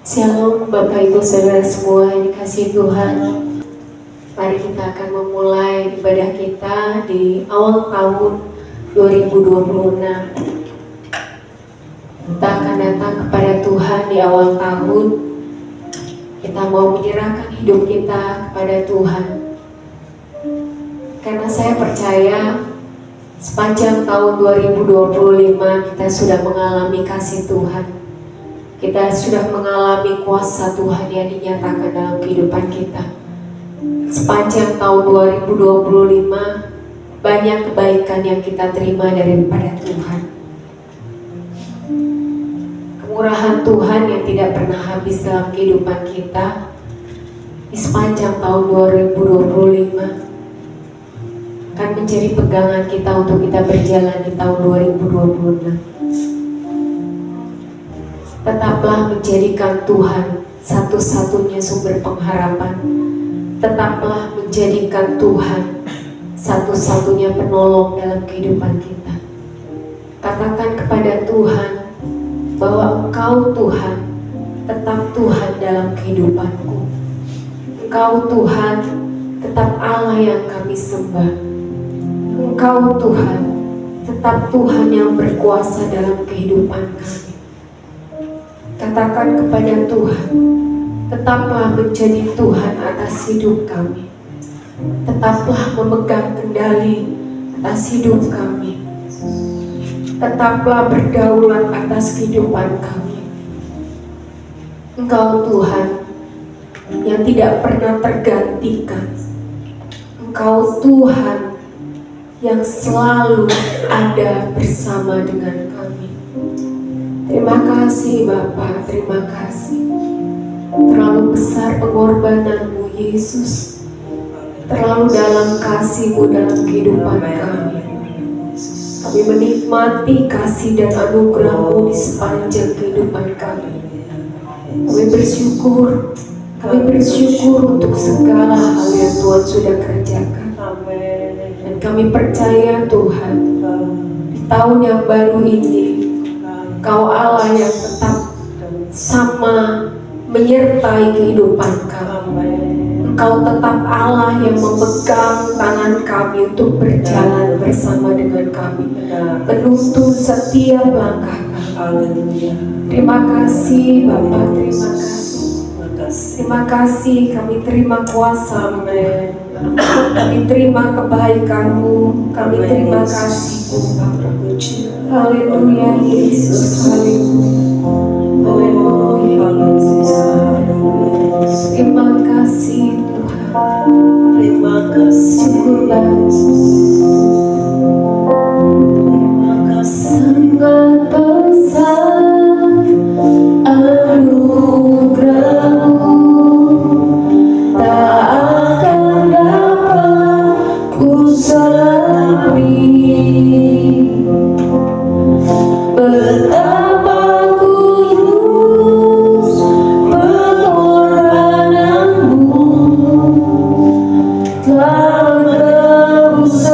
Shalom Bapak Ibu Saudara semua yang dikasihi Tuhan. Mari kita akan memulai ibadah kita di awal tahun 2026. Kita akan datang kepada Tuhan di awal tahun. Kita mau menyerahkan hidup kita kepada Tuhan. Karena saya percaya sepanjang tahun 2025 kita sudah mengalami kasih Tuhan. Kita sudah mengalami kuasa Tuhan yang dinyatakan dalam kehidupan kita. Sepanjang tahun 2025 banyak kebaikan yang kita terima daripada Tuhan. Kemurahan Tuhan yang tidak pernah habis dalam kehidupan kita di sepanjang tahun 2025 akan menjadi pegangan kita untuk kita berjalan di tahun 2026. Tetaplah menjadikan Tuhan satu-satunya sumber pengharapan. Tetaplah menjadikan Tuhan satu-satunya penolong dalam kehidupan kita. Katakan kepada Tuhan bahwa Engkau Tuhan, tetap Tuhan dalam kehidupanku. Engkau Tuhan, tetap Allah yang kami sembah. Engkau Tuhan, tetap Tuhan yang berkuasa dalam kehidupan kami. Katakan kepada Tuhan, tetaplah menjadi Tuhan atas hidup kami. Tetaplah memegang kendali atas hidup kami. Tetaplah berdaulat atas kehidupan kami. Engkau Tuhan yang tidak pernah tergantikan. Engkau Tuhan yang selalu ada bersama dengan kami. Terima kasih Bapa, terima kasih. Terlalu besar pengorbananmu Yesus. Terlalu dalam kasih-Mu dalam kehidupan kami. Kami menikmati kasih dan anugerah-Mu di sepanjang kehidupan kami. Kami bersyukur untuk segala hal yang Tuhan sudah kerjakan. Dan kami percaya Tuhan, di tahun yang baru ini Engkau Allah yang tetap sama menyertai kehidupan kami. Engkau tetap Allah yang memegang tangan kami untuk berjalan bersama dengan kami, menuntun setiap langkah kami. Terima kasih Bapa, terima kasih. Terima kasih, kami terima kuasa-Mu. Kami terima kebaikan-Mu. Kami terima kasih-Mu Bapa. Haleluya Yesus, haleluya. Haleluya Yesus, haleluya. Terima kasih Tuhan. Terima kasih. Syukurlah Yesus. Terima kasih. Sangat besar anugerah-Mu, tak akan dapat ku selami. Betapa kudus pengorbananmu, telah menebus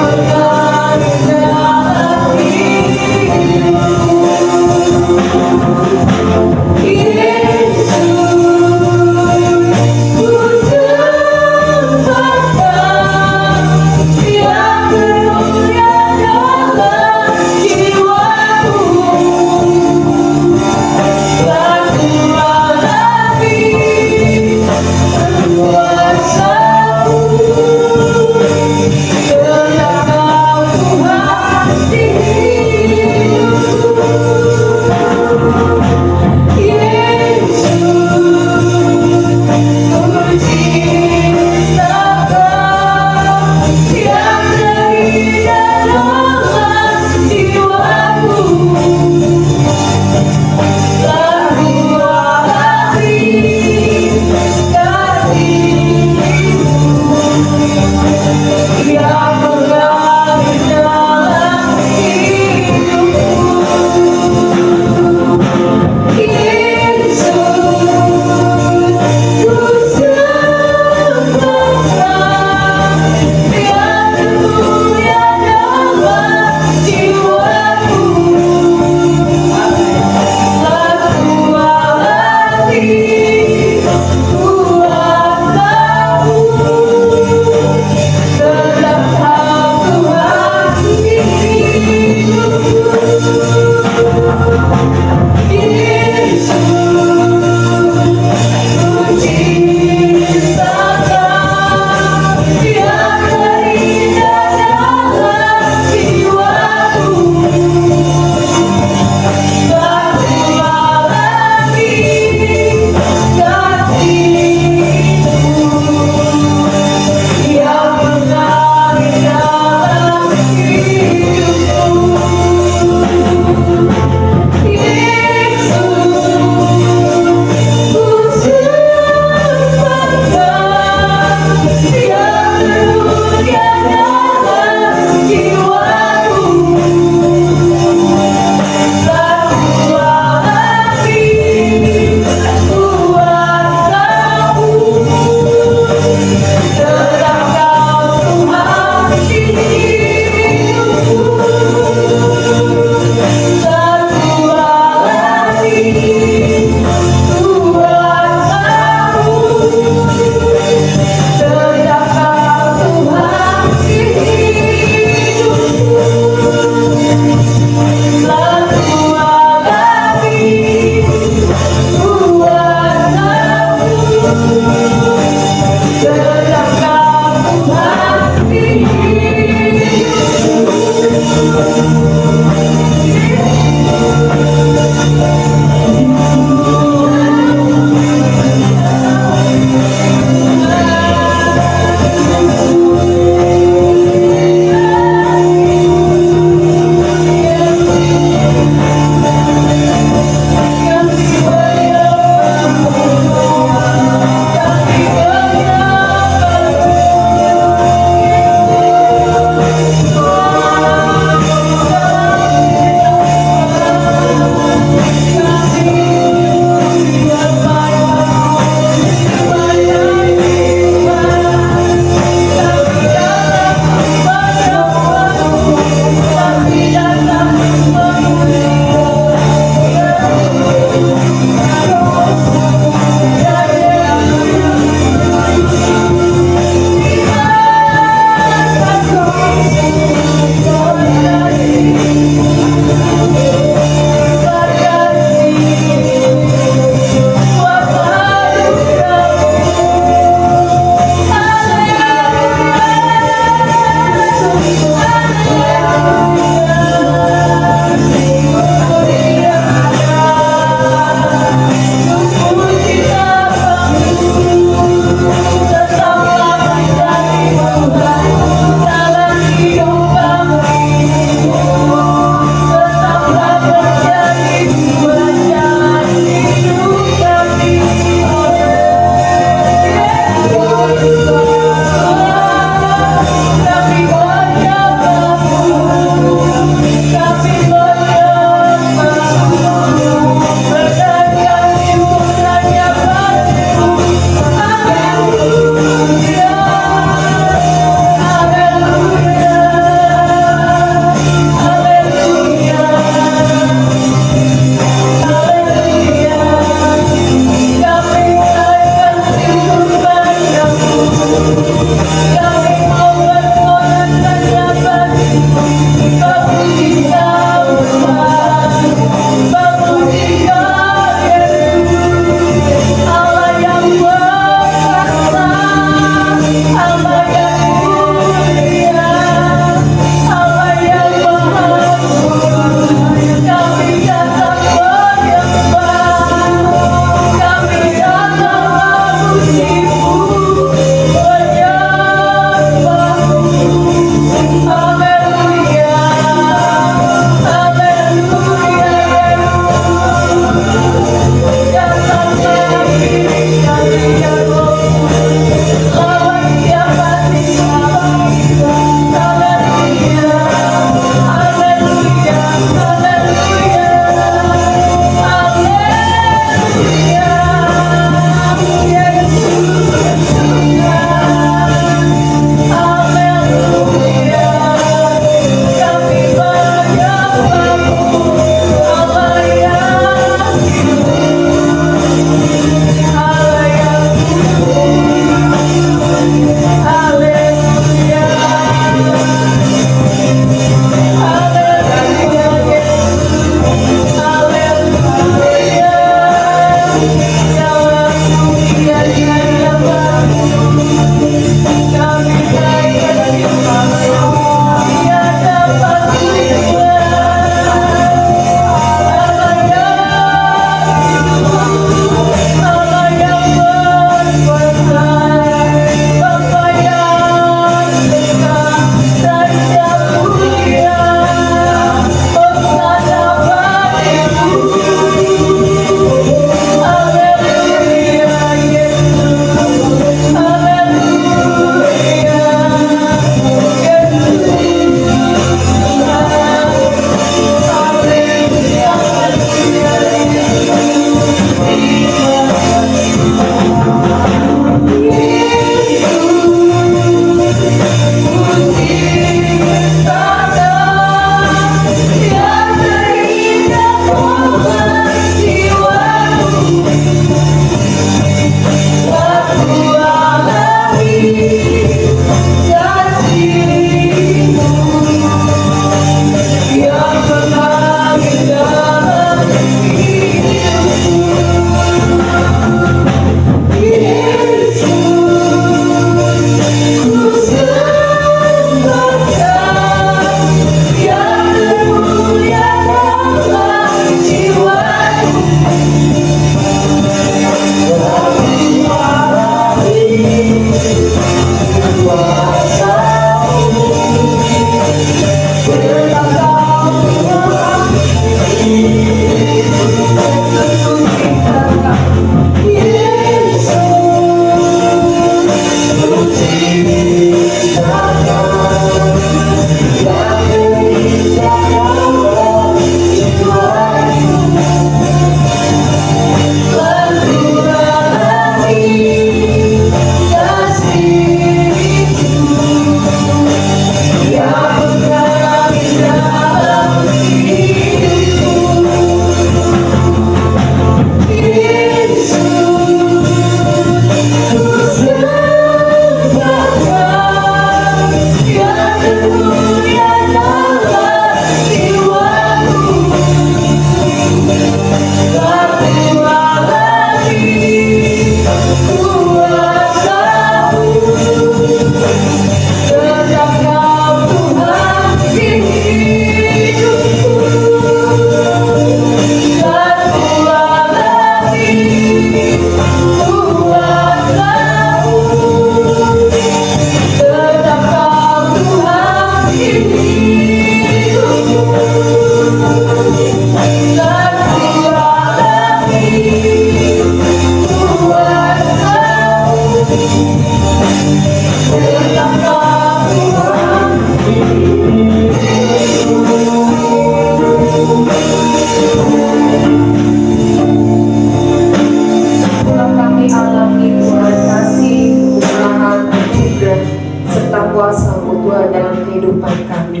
kuasa-Mu Tuhan dalam kehidupan kami.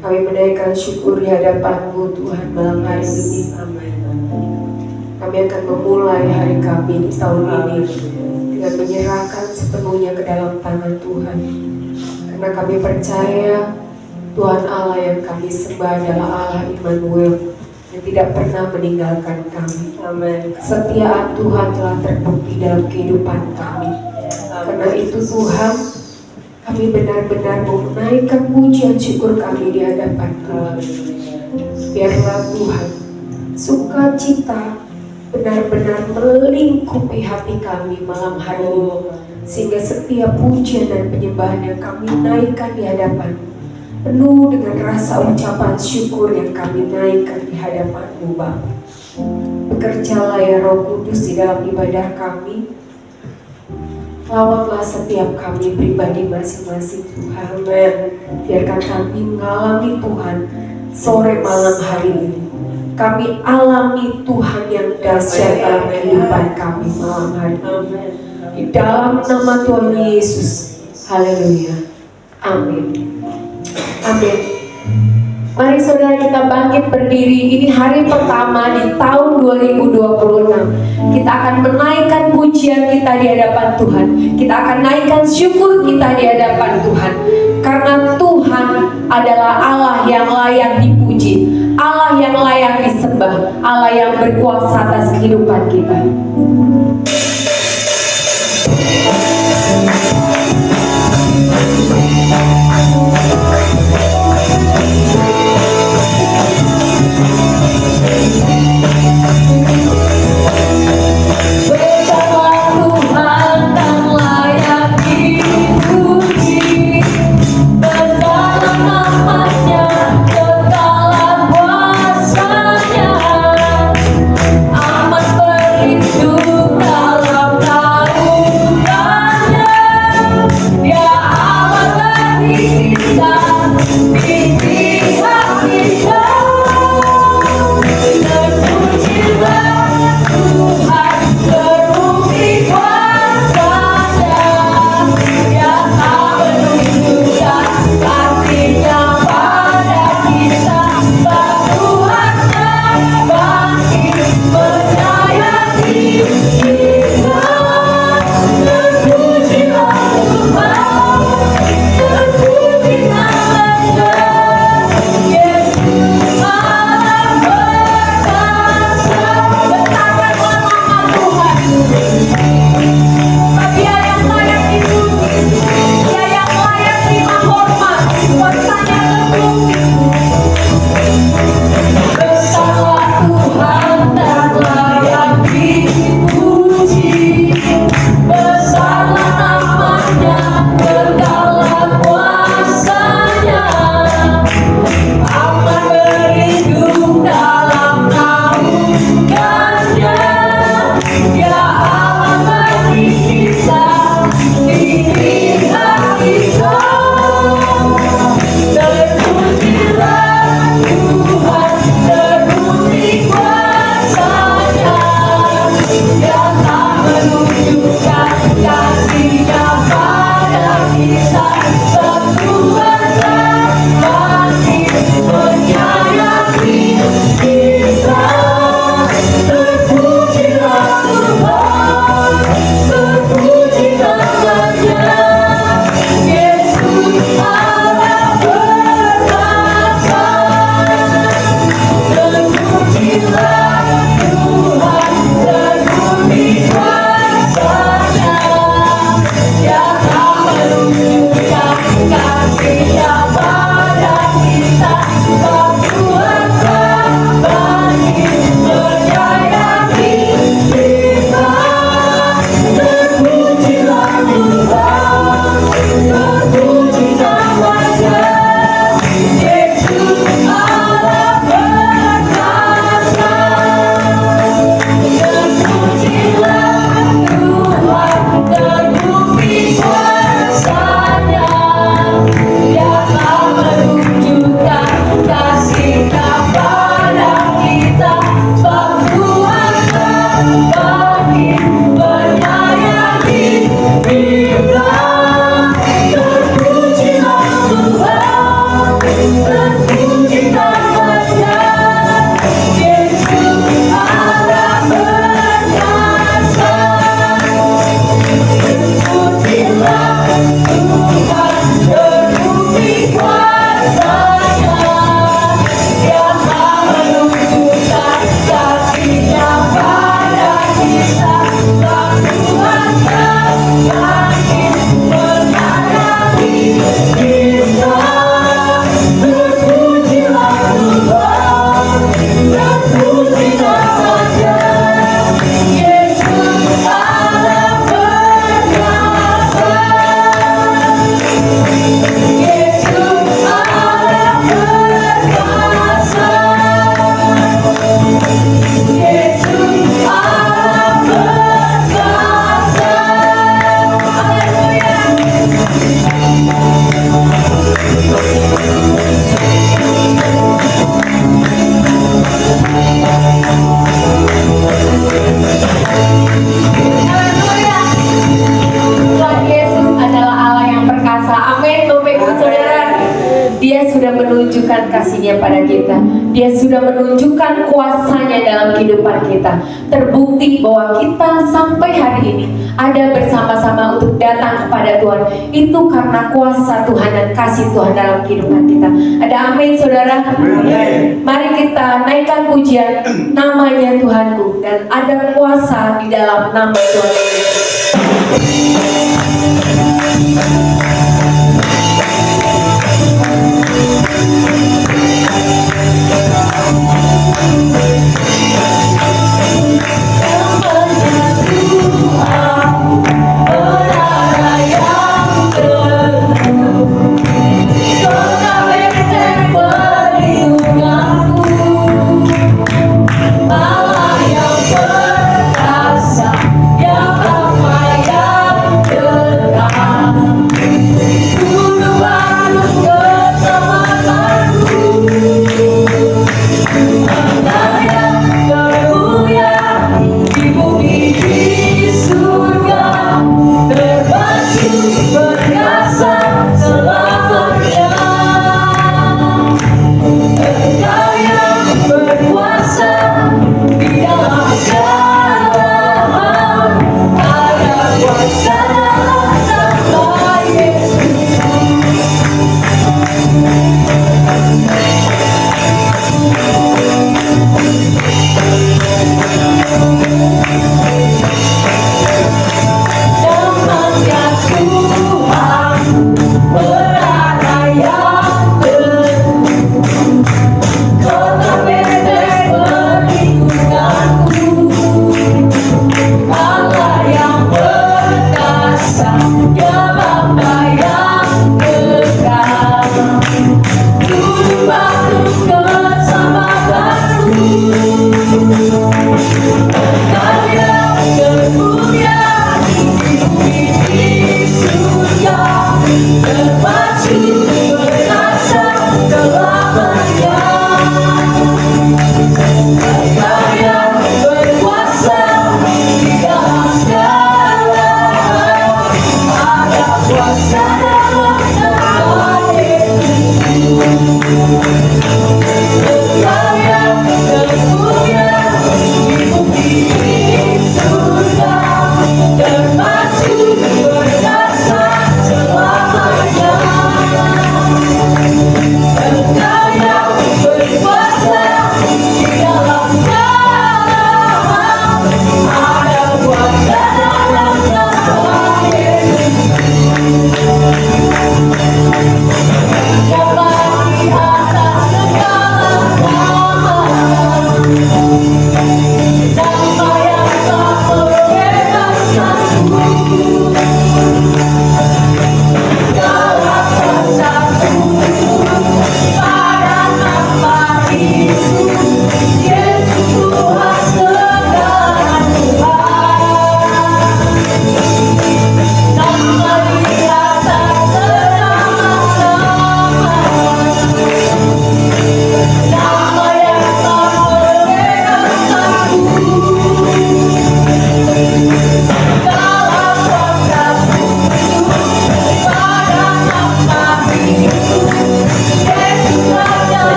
Kami menaikkan syukur di hadapan-Mu Tuhan malam hari ini. Kami akan memulai hari kami di tahun ini dengan menyerahkan sepenuhnya ke dalam tangan Tuhan. Karena kami percaya Tuhan Allah yang kami sembah adalah Allah Immanuel yang tidak pernah meninggalkan kami. Amin. Kesetiaan Tuhan telah terbukti dalam kehidupan kami. Karena itu Tuhan, kami benar-benar menaikkan pujian syukur kami di hadapan Tuhan. Biarlah Tuhan, sukacita benar-benar melingkupi hati kami malam hari ini, sehingga setiap pujian dan penyembahan yang kami naikkan di hadapan penuh dengan rasa ucapan syukur yang kami naikkan di hadapan-Mu Bapa. Bekerjalah ya Roh Kudus di dalam ibadah kami. Lawatlah setiap kami pribadi masing-masing Tuhan. Biarkan kami mengalami Tuhan sore malam hari ini. Kami alami Tuhan yang dahsyat dalam kehidupan kami malam hari ini. Di dalam nama Tuhan Yesus. Haleluya. Amin. Amin. Mari saudara kita bangkit berdiri. Ini hari pertama di tahun 2026. Kita akan menaikkan pujian kita di hadapan Tuhan. Kita akan naikkan syukur kita di hadapan Tuhan. Karena Tuhan adalah Allah yang layak dipuji, Allah yang layak disembah, Allah yang berkuasa atas kehidupan kita. Puji kasih-Nya pada kita. Dia sudah menunjukkan kuasa-Nya dalam kehidupan kita. Terbukti bahwa kita sampai hari ini ada bersama-sama untuk datang kepada Tuhan. Itu karena kuasa Tuhan dan kasih Tuhan dalam kehidupan kita. Ada amin, saudara? Amin. Mari kita naikkan pujian namanya Tuhanku, dan ada kuasa di dalam nama Tuhan Yesus. Amen.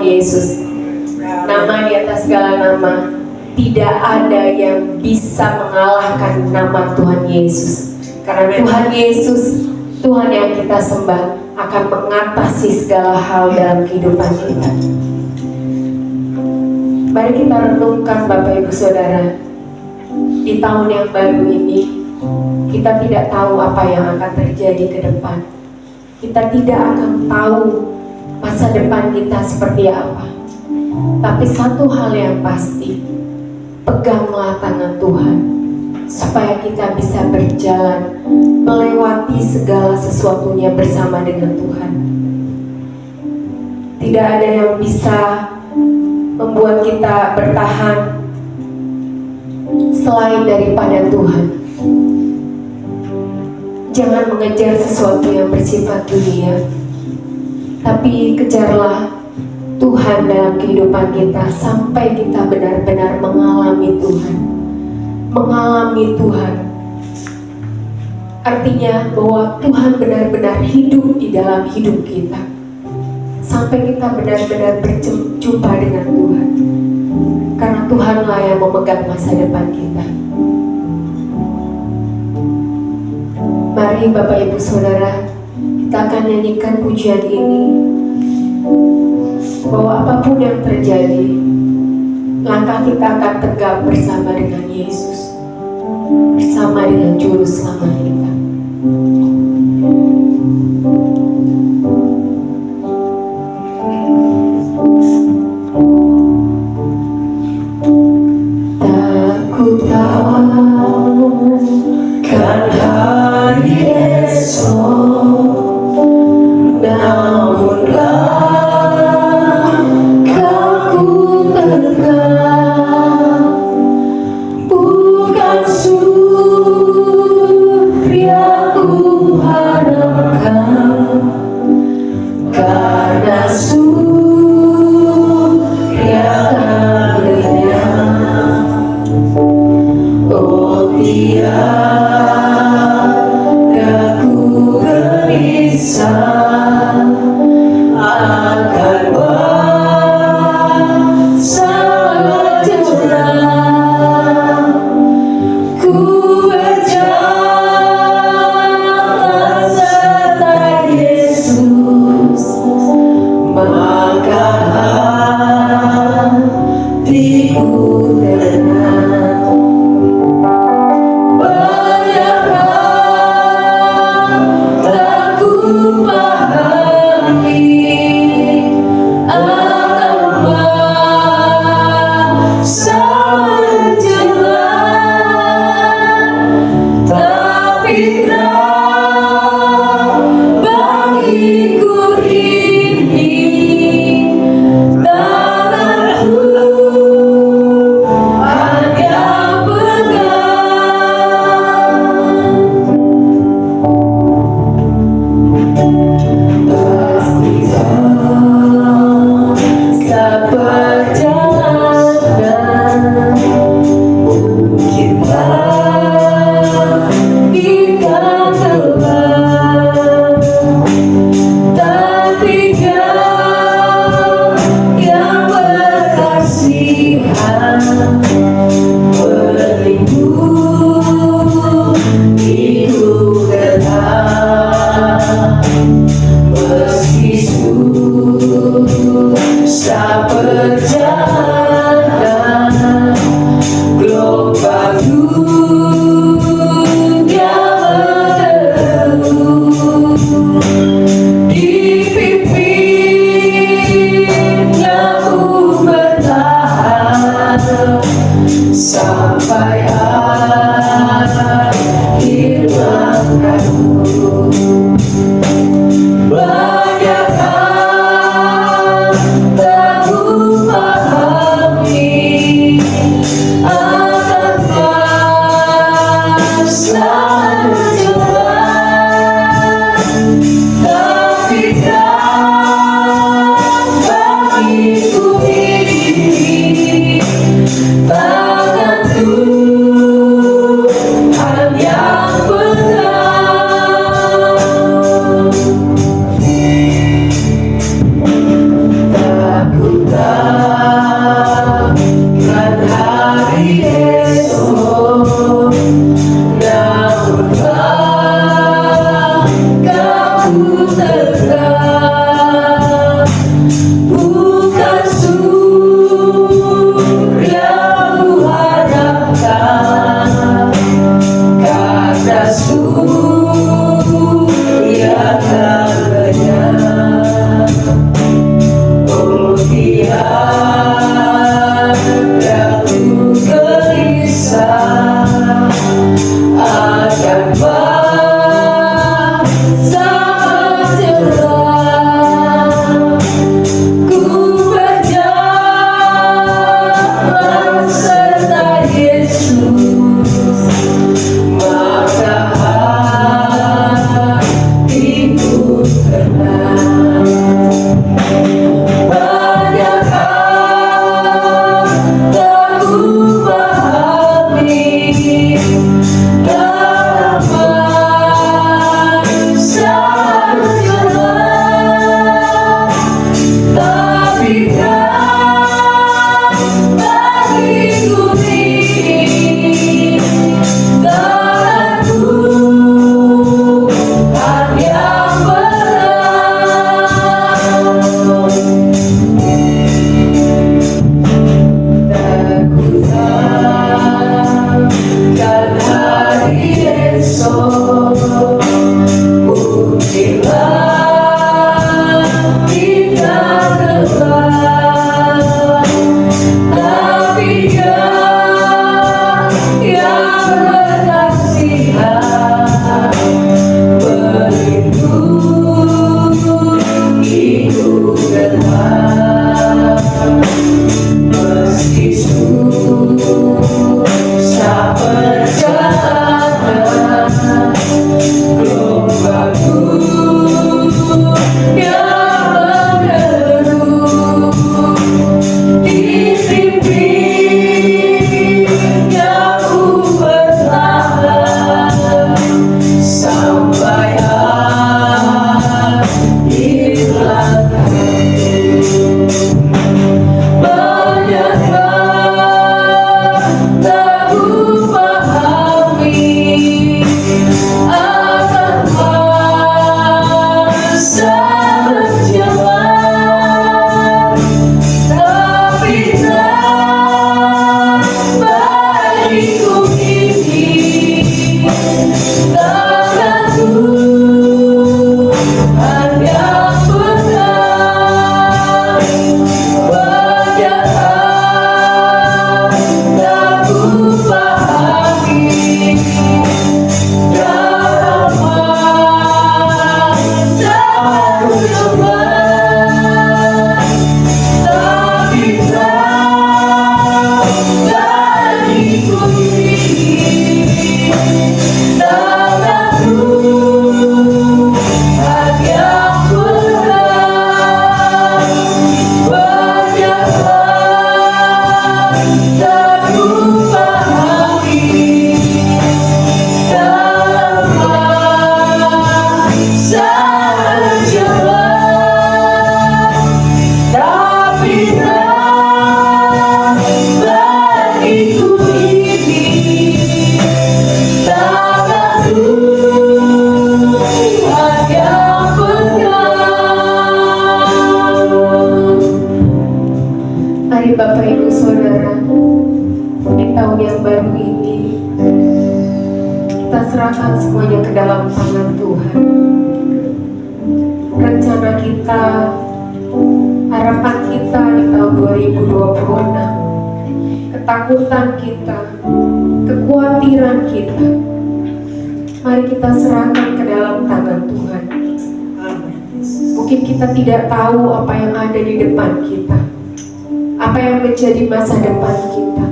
Yesus. Nama di atas segala nama, tidak ada yang bisa mengalahkan nama Tuhan Yesus. Karena Tuhan Yesus, Tuhan yang kita sembah, akan mengatasi segala hal dalam kehidupan kita. Mari kita renungkan Bapak Ibu Saudara, di tahun yang baru ini, kita tidak tahu apa yang akan terjadi ke depan. Kita tidak akan tahu masa depan kita seperti apa. Tapi satu hal yang pasti, peganglah tangan Tuhan, supaya kita bisa berjalan melewati segala sesuatunya bersama dengan Tuhan. Tidak ada yang bisa membuat kita bertahan selain daripada Tuhan. Jangan mengejar sesuatu yang bersifat dunia, tapi kejarlah Tuhan dalam kehidupan kita sampai kita benar-benar mengalami Tuhan. Mengalami Tuhan artinya bahwa Tuhan benar-benar hidup di dalam hidup kita, sampai kita benar-benar berjumpa dengan Tuhan. Karena Tuhanlah yang memegang masa depan kita. Mari Bapak Ibu Saudara, kita akan nyanyikan pujian ini, bahwa apapun yang terjadi, langkah kita akan tegak bersama dengan Yesus, bersama dengan Juru Selamat kita. Tak ku tahu kan hari esok, namunlah Ku serahkan semuanya ke dalam tangan Tuhan. Rencana kita, harapan kita di tahun 2026, ketakutan kita, kekhawatiran kita, mari kita serahkan ke dalam tangan Tuhan. Mungkin kita tidak tahu apa yang ada di depan kita, apa yang menjadi masa depan kita.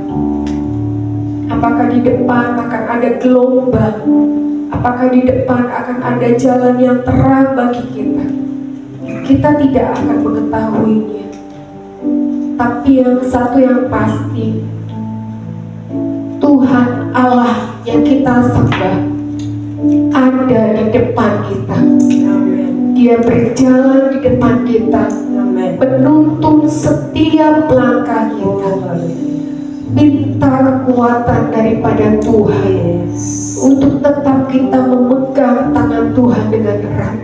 Apakah di depan akan ada gelombang? Apakah di depan akan ada jalan yang terang bagi kita? Kita tidak akan mengetahuinya. Tapi yang satu yang pasti, Tuhan Allah yang kita sembah ada di depan kita. Dia berjalan di depan kita, menuntun setiap langkah kita. Minta kekuatan daripada Tuhan untuk tetap kita memegang tangan Tuhan dengan erat.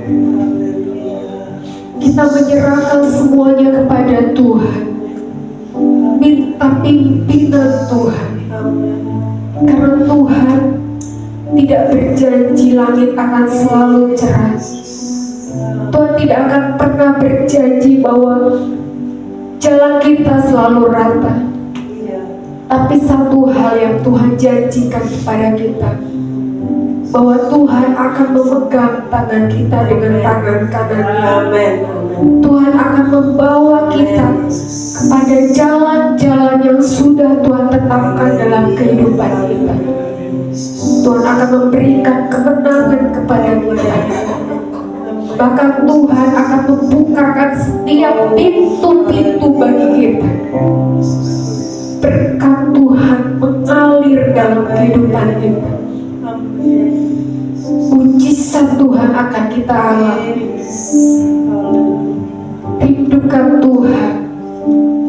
Kita menyerahkan semuanya kepada Tuhan. Minta pimpinan Tuhan. Karena Tuhan tidak berjanji langit akan selalu cerah. Tuhan tidak akan pernah berjanji bahwa jalan kita selalu rata. Tapi satu hal yang Tuhan janjikan kepada kita, bahwa Tuhan akan memegang tangan kita dengan tangan kanannya. Tuhan akan membawa kita kepada jalan-jalan yang sudah Tuhan tetapkan dalam kehidupan kita. Tuhan akan memberikan kemenangan kepada kita. Bahkan Tuhan akan membukakan setiap pintu-pintu bagi kita. Berkat Tuhan mengalir dalam kehidupan kita. Mujizat Tuhan akan kita alami. Rindukan Tuhan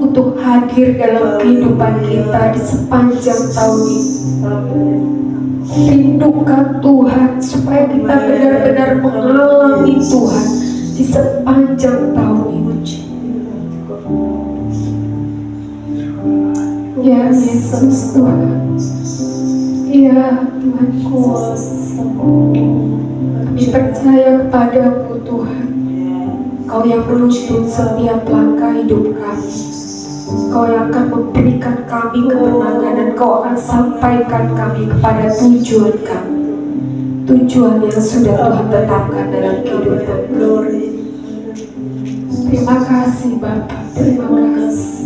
untuk hadir dalam kehidupan kita di sepanjang tahun ini. Rindukan Tuhan supaya kita benar-benar mengalami Tuhan di sepanjang tahun ini. Ya Yesus Tuhan, ya Tuhan kuasa. percaya kepadamu Tuhan. Kau yang menuntun setiap langkah hidup kami. Kau yang akan memberikan kami kemenangan, dan Kau akan sampaikan kami kepada tujuan kami. Tujuan yang sudah Tuhan tetapkan dalam kehidupan kami. Terima kasih Bapa, terima kasih.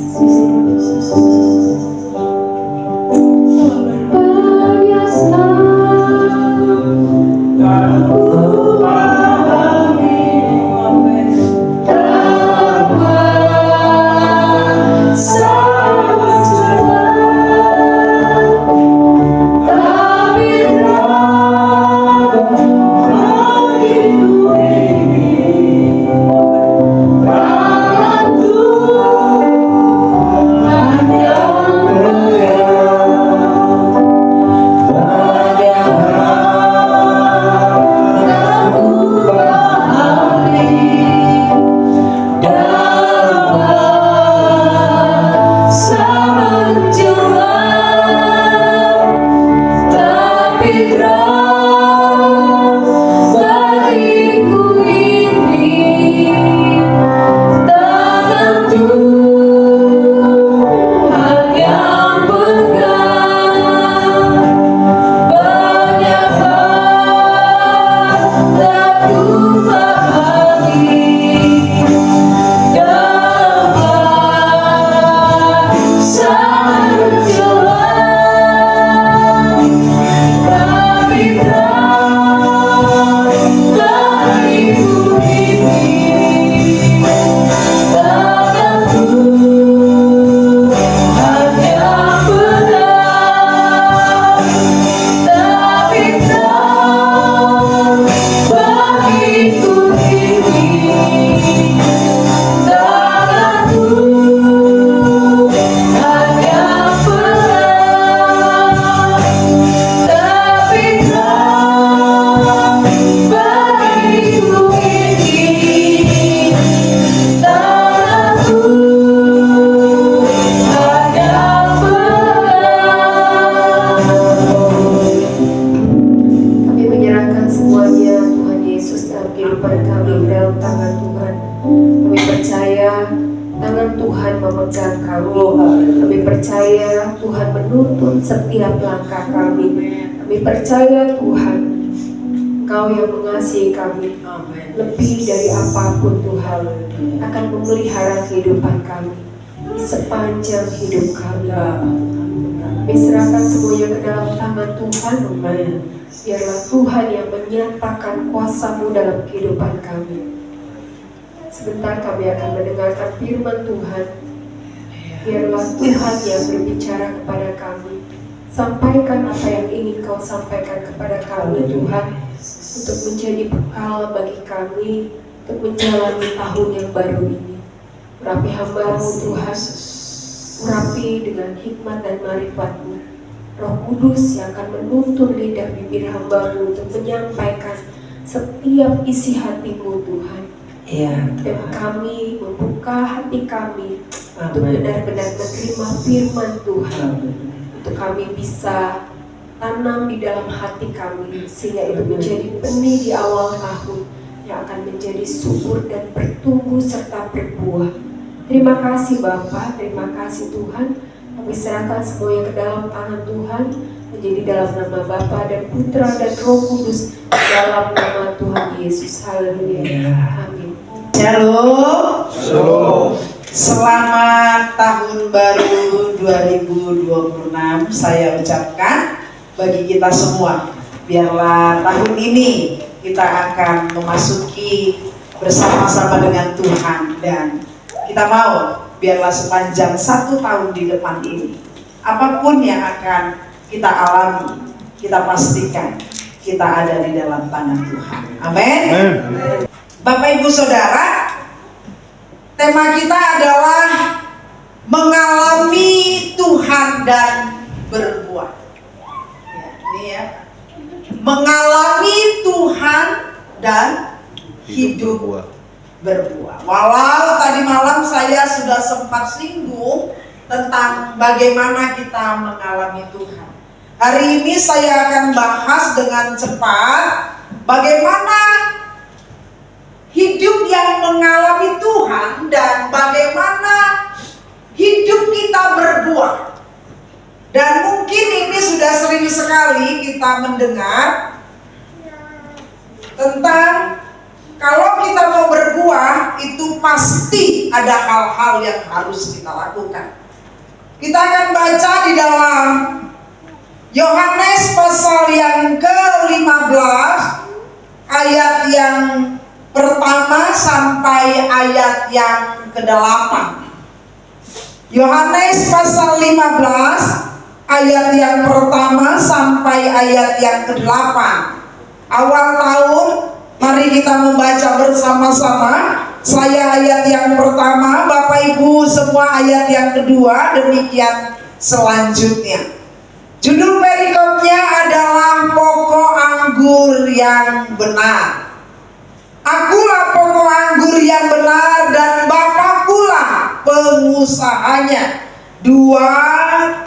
Setiap langkah kami percaya Tuhan, Kau yang mengasihi kami lebih dari apapun Tuhan, akan memelihara kehidupan kami sepanjang hidup kami. Kami serahkan semuanya ke dalam tangan Tuhan. Biarlah Tuhan yang menyatakan kuasa-Mu dalam kehidupan kami. Sebentar kami akan mendengarkan firman Tuhan. Biarlah Tuhan yang berbicara kepada kami. Sampaikan apa yang ingin Kau sampaikan kepada kami Tuhan, untuk menjadi bekal bagi kami untuk menjalani tahun yang baru ini. Urapi hamba-Mu Tuhan, urapi dengan hikmat dan marifat-Mu. Roh Kudus yang akan menuntun lidah bibir hamba-Mu untuk menyampaikan setiap isi hati-Mu Tuhan. Dan kami membuka hati kami untuk benar-benar menerima firman Tuhan. Untuk kami bisa tanam di dalam hati kami, sehingga itu menjadi benih di awal tahun yang akan menjadi subur dan bertumbuh serta berbuah. Terima kasih Bapa, terima kasih Tuhan. Kami serahkan semuanya ke dalam tangan Tuhan, menjadi dalam nama Bapa dan Putra dan Roh Kudus, dalam nama Tuhan Yesus. Haleluya. Amin. Shalom. Shalom. Selamat tahun baru 2026 saya ucapkan bagi kita semua. Biarlah tahun ini kita akan memasuki bersama-sama dengan Tuhan, dan kita mau biarlah sepanjang 1 tahun di depan ini, apapun yang akan kita alami, kita pastikan kita ada di dalam tangan Tuhan. Amin. Bapak Ibu Saudara, tema kita adalah mengalami Tuhan dan berbuah. Ya, ini ya. Mengalami Tuhan dan hidup berbuah. Walau tadi malam saya sudah sempat singgung tentang bagaimana kita mengalami Tuhan. Hari ini saya akan bahas dengan cepat bagaimana hidup yang mengalami Tuhan dan bagaimana hidup kita berbuah. Dan mungkin ini sudah sering sekali kita mendengar tentang kalau kita mau berbuah itu pasti ada hal-hal yang harus kita lakukan. Kita akan baca di dalam Yohanes pasal yang ke-15 ayat yang pertama sampai ayat yang ke-8. Yohanes pasal 15 ayat yang pertama sampai ayat yang ke-8. Awal tahun mari kita membaca bersama-sama. Saya ayat yang pertama, Bapak Ibu semua ayat yang kedua, demikian selanjutnya. Judul perikopnya adalah pokok anggur yang benar. Akulah pokok anggur yang benar dan Bapakkulah pengusahanya. 2,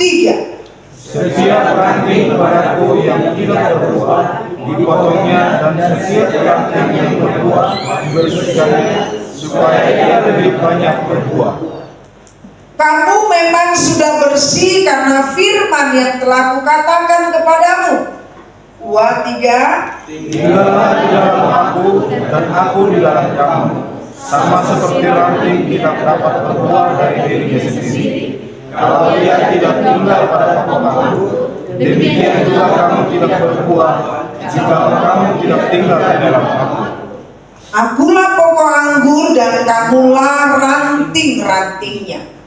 3. Setiap ranting padaku yang tidak berbuah dipotongnya, dan setiap ranting yang berbuah dibersihkannya, supaya ia lebih banyak berbuah. Kamu memang sudah bersih karena firman yang telah kukatakan kepadamu. 2, 3. Tinggallah di dalam aku dan aku di dalam kamu. Sama seperti ranting tidak dapat berbuah dari dirinya sendiri kalau ia tidak tinggal pada pokok anggur, demikian juga kamu tidak berbuah jika kamu tidak tinggal di dalam aku. Akulah pokok anggur dan kamulah ranting-rantingnya.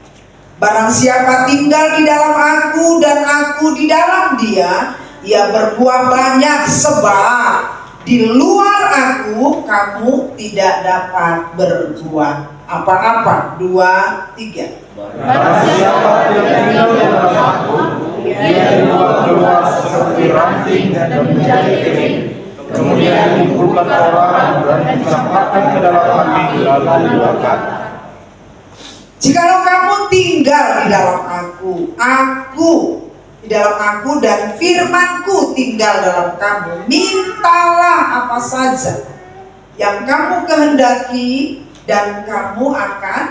Barang siapa tinggal di dalam aku dan aku di dalam dia, ia berbuah banyak, sebab di luar aku kamu tidak dapat berbuah apa-apa. 2, 3. Barang siapa tidak tinggal di dalam aku, ia dibuang keluar seperti ranting dan menjadi kering, kemudian dikumpulkan orang dan dicampakkan ke dalam api lalu dibakar. Jikalau kamu tinggal di dalam aku di dalam aku dan firmanku tinggal dalam kamu, mintalah apa saja yang kamu kehendaki dan kamu akan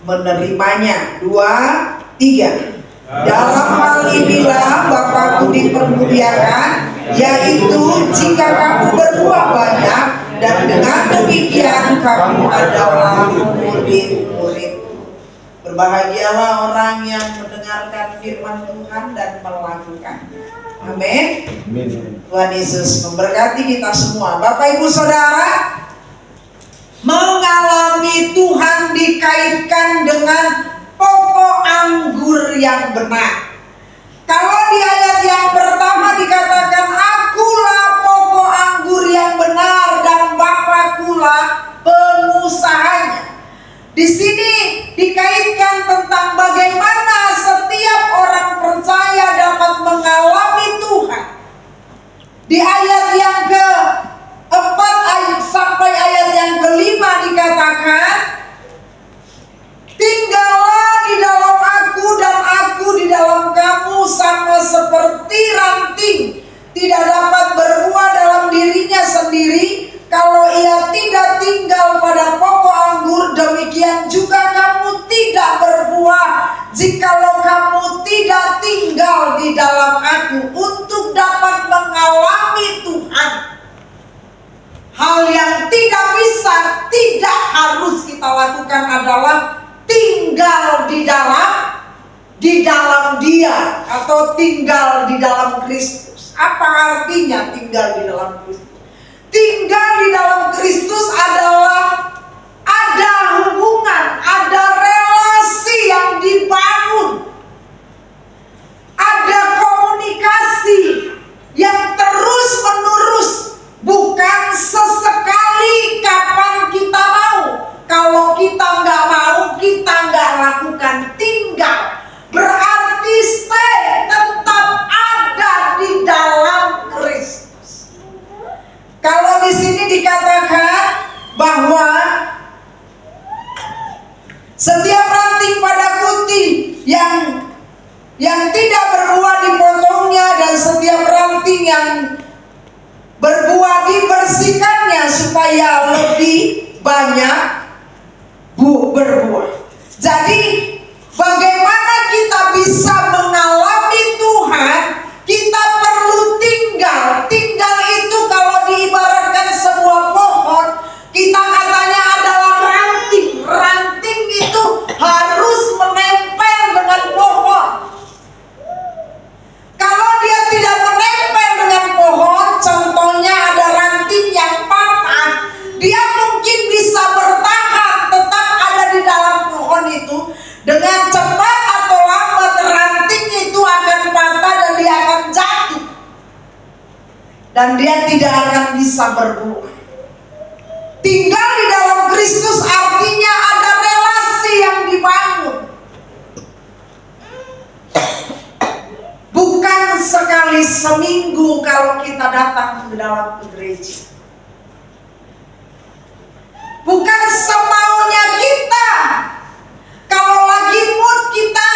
menerimanya. 2, 3. Dalam hal inilah Bapakku dipermuliakan, yaitu jika kamu berbuah banyak, dan dengan demikian kamu adalah murid-murid. Berbahagialah orang yang mendengarkan firman Tuhan dan melakukan. Amin. Tuhan Yesus memberkati kita semua. Bapak Ibu Saudara, mengalami Tuhan dikaitkan dengan pokok anggur yang benar. Kalau di ayat yang pertama dikatakan akulah pokok anggur yang benar dan Bapakkulah pengusahanya. Di sini dikaitkan tentang bagaimana setiap orang percaya dapat mengalami Tuhan. Di ayat yang ke-4 sampai ayat yang ke-5 dikatakan, tinggallah di dalam aku dan aku di dalam kamu, sama seperti ranting tidak dapat berbuah dalam dirinya sendiri kalau ia tidak tinggal pada pokok anggur, demikian juga kamu tidak berbuah jikalau kamu tidak tinggal di dalam aku. Untuk dapat mengalami Tuhan, hal yang tidak bisa, tidak harus kita lakukan adalah tinggal di dalam Dia atau tinggal di dalam Kristus. Apa artinya tinggal di dalam Kristus? Tinggal di dalam Kristus adalah ada hubungan, ada relasi yang dibangun, ada komunikasi yang terus menerus, bukan sesekali kapan kita mau. Kalau kita nggak mau, kita nggak lakukan. Tinggal berarti stay, tetap ada di dalam Kristus. Kalau di sini dikatakan bahwa setiap ranting pada kuti yang tidak berbuah dipotongnya, dan setiap ranting yang berbuah dibersihkannya supaya lebih baik banyak berbuah. Jadi bagaimana kita bisa mengalami Tuhan? Kita perlu tinggal. Tinggal itu kalau diibaratkan sebuah pohon, kita katanya adalah ranting. Ranting itu harus menempel dengan pohon. Kalau dia tidak menempel dengan pohon, contohnya ada ranting yang patah, dia mungkin bisa bertahan, tetap ada di dalam pohon itu. Dengan cepat atau lambat ranting itu akan patah dan dia akan jatuh. Dan dia tidak akan bisa berbuah. Tinggal di dalam Kristus artinya ada relasi yang dibangun. Bukan sekali seminggu kalau kita datang ke dalam gereja. Bukan semaunya kita. Kalau lagi mood kita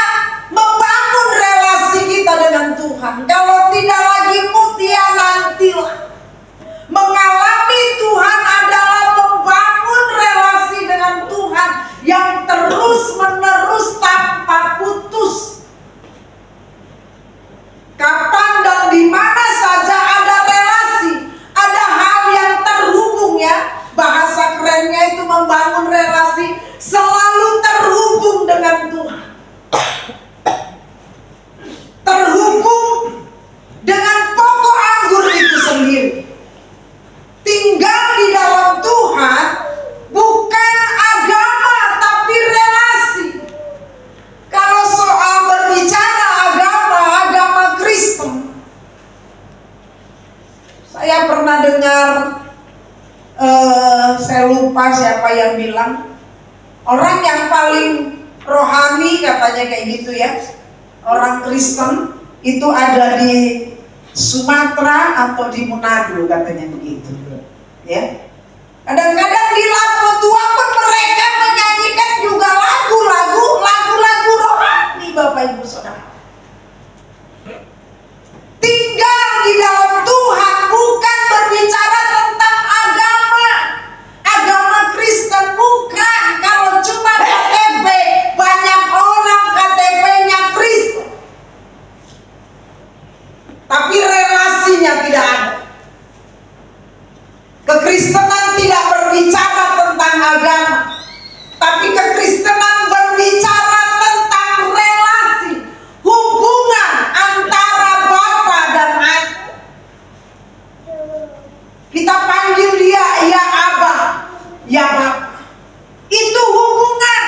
membangun relasi kita dengan Tuhan. Kalau tidak lagi mood, ya nantilah. Mengalami Tuhan adalah membangun relasi dengan Tuhan yang terus menerus tanpa putus. Kapan dan di mana saja ada relasi, ada hal yang terhubung ya. Bahasa kerennya itu membangun relasi, selalu terhubung dengan Tuhan. Terhubung dengan pokok anggur itu sendiri. Tinggal di dalam Tuhan bukan agama tapi relasi. Kalau soal berbicara agama Kristen, saya pernah dengar, saya lupa siapa yang bilang, orang yang paling rohani katanya kayak gitu ya, orang Kristen itu ada di Sumatera atau di Manado katanya begitu ya. Kadang-kadang di Lapo Tua pun mereka menyanyikan juga lagu-lagu rohani, Bapak Ibu Saudara. Tinggal di dalam Tuhan bukan berbicara tentang agama Kristen, bukan. Kalau cuma KTP, banyak orang KTP-nya Kristen, tapi relasinya tidak ada. Kekristenan tidak berbicara tentang agama, tapi kekristenan berbicara tentang relasi, hubungan antara Bapa dan Anak. Kita panggil dia ya Abah, ya Bapa. Itu hubungan.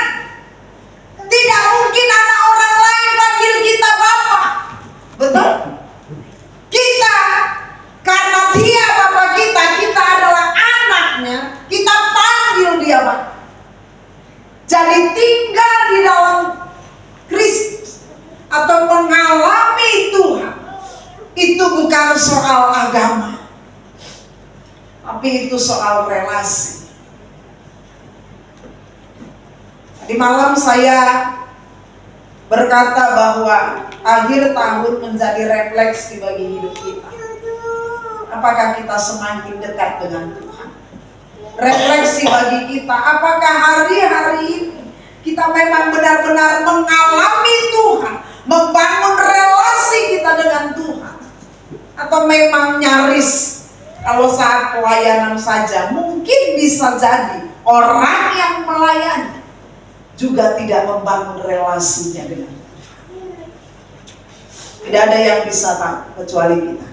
Tidak mungkin anak orang lain panggil kita Bapa. Betul? Kita, karena dia Bapa kita, kita adalah anaknya, kita panggil dia Bapa. Jadi tinggal di dalam Kristus atau mengalami Tuhan itu bukan soal agama, tapi itu soal relasi. Di malam saya berkata bahwa akhir tahun menjadi refleksi bagi hidup kita. Apakah kita semakin dekat dengan Tuhan? Refleksi bagi kita, apakah hari-hari ini kita memang benar-benar mengalami Tuhan, membangun relasi kita dengan Tuhan? Atau memang nyaris kalau saat pelayanan saja, mungkin bisa jadi orang yang melayani juga tidak membangun relasinya dengan Tuhan. Tidak ada yang bisa tahu kecuali kita.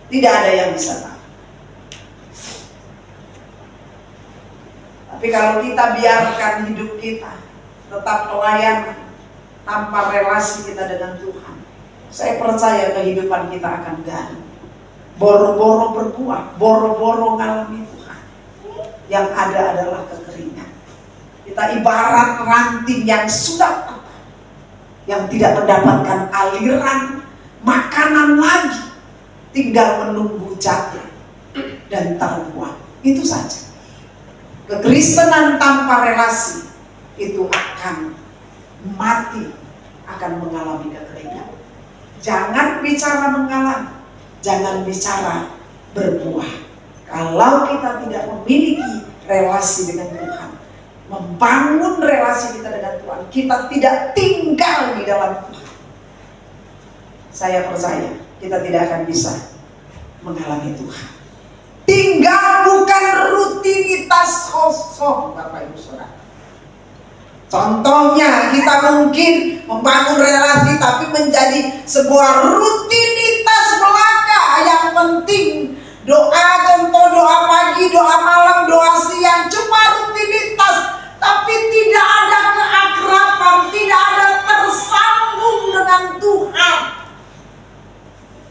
Tidak ada yang bisa tahu. Tapi kalau kita biarkan hidup kita tetap pelayanan tanpa relasi kita dengan Tuhan, saya percaya kehidupan kita akan gagal. Boro-boro berbuah, boro-boro ngalami Tuhan. Yang ada adalah kekeringan. Kita ibarat ranting yang sudah patah, yang tidak mendapatkan aliran makanan lagi, tinggal menunggu jatuh dan terbuang. Itu saja. Kekristenan tanpa relasi itu akan mati, akan mengalami kekeringan. Jangan bicara mengalami, jangan bicara berbuah. Kalau kita tidak memiliki relasi dengan Tuhan, membangun relasi kita dengan Tuhan. Kita tidak tinggal di dalam Tuhan. Saya percaya kita tidak akan bisa mengalami Tuhan. Tinggal bukan rutinitas kosong, Bapak Ibu Saudara. Contohnya kita mungkin membangun relasi tapi menjadi sebuah rutinitas belaka. Yang penting doa, contoh doa pagi, doa malam, doa siang, cuma rutinitas, tapi tidak ada keakraban, tidak ada tersambung dengan Tuhan.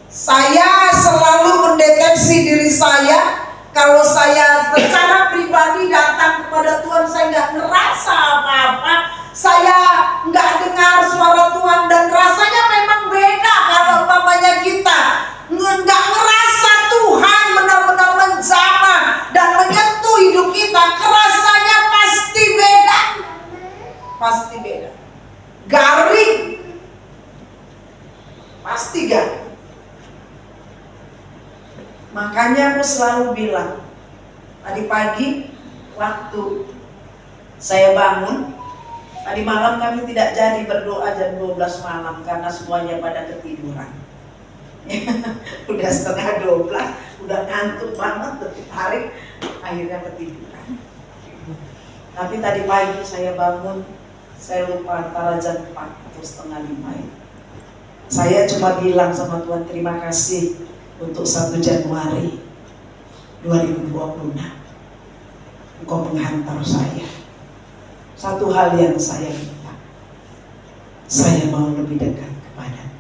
Saya selalu mendeteksi diri saya. Kalau saya secara pribadi datang kepada Tuhan, saya nggak ngerasa apa-apa, saya nggak dengar suara Tuhan, dan rasanya memang beda kalau umpamanya kita nggak ngerasa Tuhan benar-benar menjamah dan menyentuh hidup kita. Rasanya pasti beda, pasti beda, garing, pasti garing. Makanya aku selalu bilang, tadi pagi waktu saya bangun, tadi malam kami tidak jadi berdoa jam 12 malam karena semuanya pada ketiduran. Udah setengah 12, udah ngantuk banget, tertarik, akhirnya ketiduran. Tapi tadi pagi saya bangun, saya lupa antara jam 4 atau setengah 5 ya. Saya cuma bilang sama Tuhan, terima kasih untuk 1 Januari 2026 Engkau menghantar saya. Satu hal yang saya minta, saya mau lebih dekat kepadamu,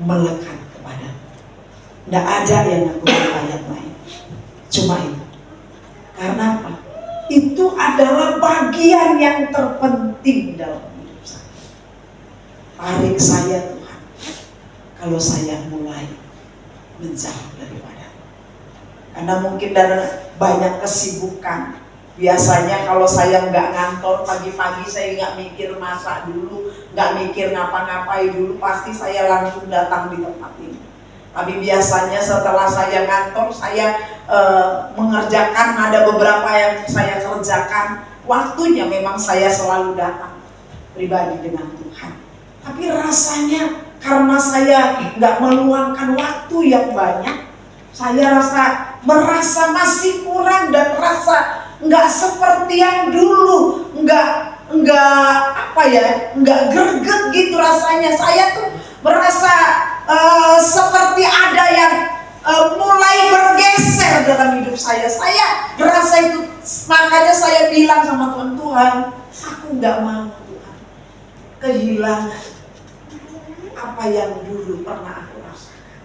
melekat kepadamu. Tidak ada yang aku minta yang lain, cuma itu. Karena apa? Itu adalah bagian yang terpenting dalam hidup saya. Tarik saya Tuhan, kalau saya mulai menjauh daripada. Karena mungkin dari banyak kesibukan. Biasanya kalau saya nggak ngantor pagi-pagi, saya nggak mikir masak dulu, nggak mikir ngapa-ngapain dulu, pasti saya langsung datang di tempat ini. Tapi biasanya setelah saya ngantor, saya mengerjakan, ada beberapa yang saya kerjakan, waktunya memang saya selalu datang pribadi dengan Tuhan. Tapi rasanya karena saya nggak meluangkan waktu yang banyak, saya merasa masih kurang dan rasa nggak seperti yang dulu, nggak greget gitu rasanya. Saya tuh merasa seperti ada yang mulai bergeser dalam hidup saya. Saya merasa itu, makanya saya bilang sama Tuhan, Tuhan, aku nggak mau Tuhan kehilangan apa yang dulu pernah aku rasakan.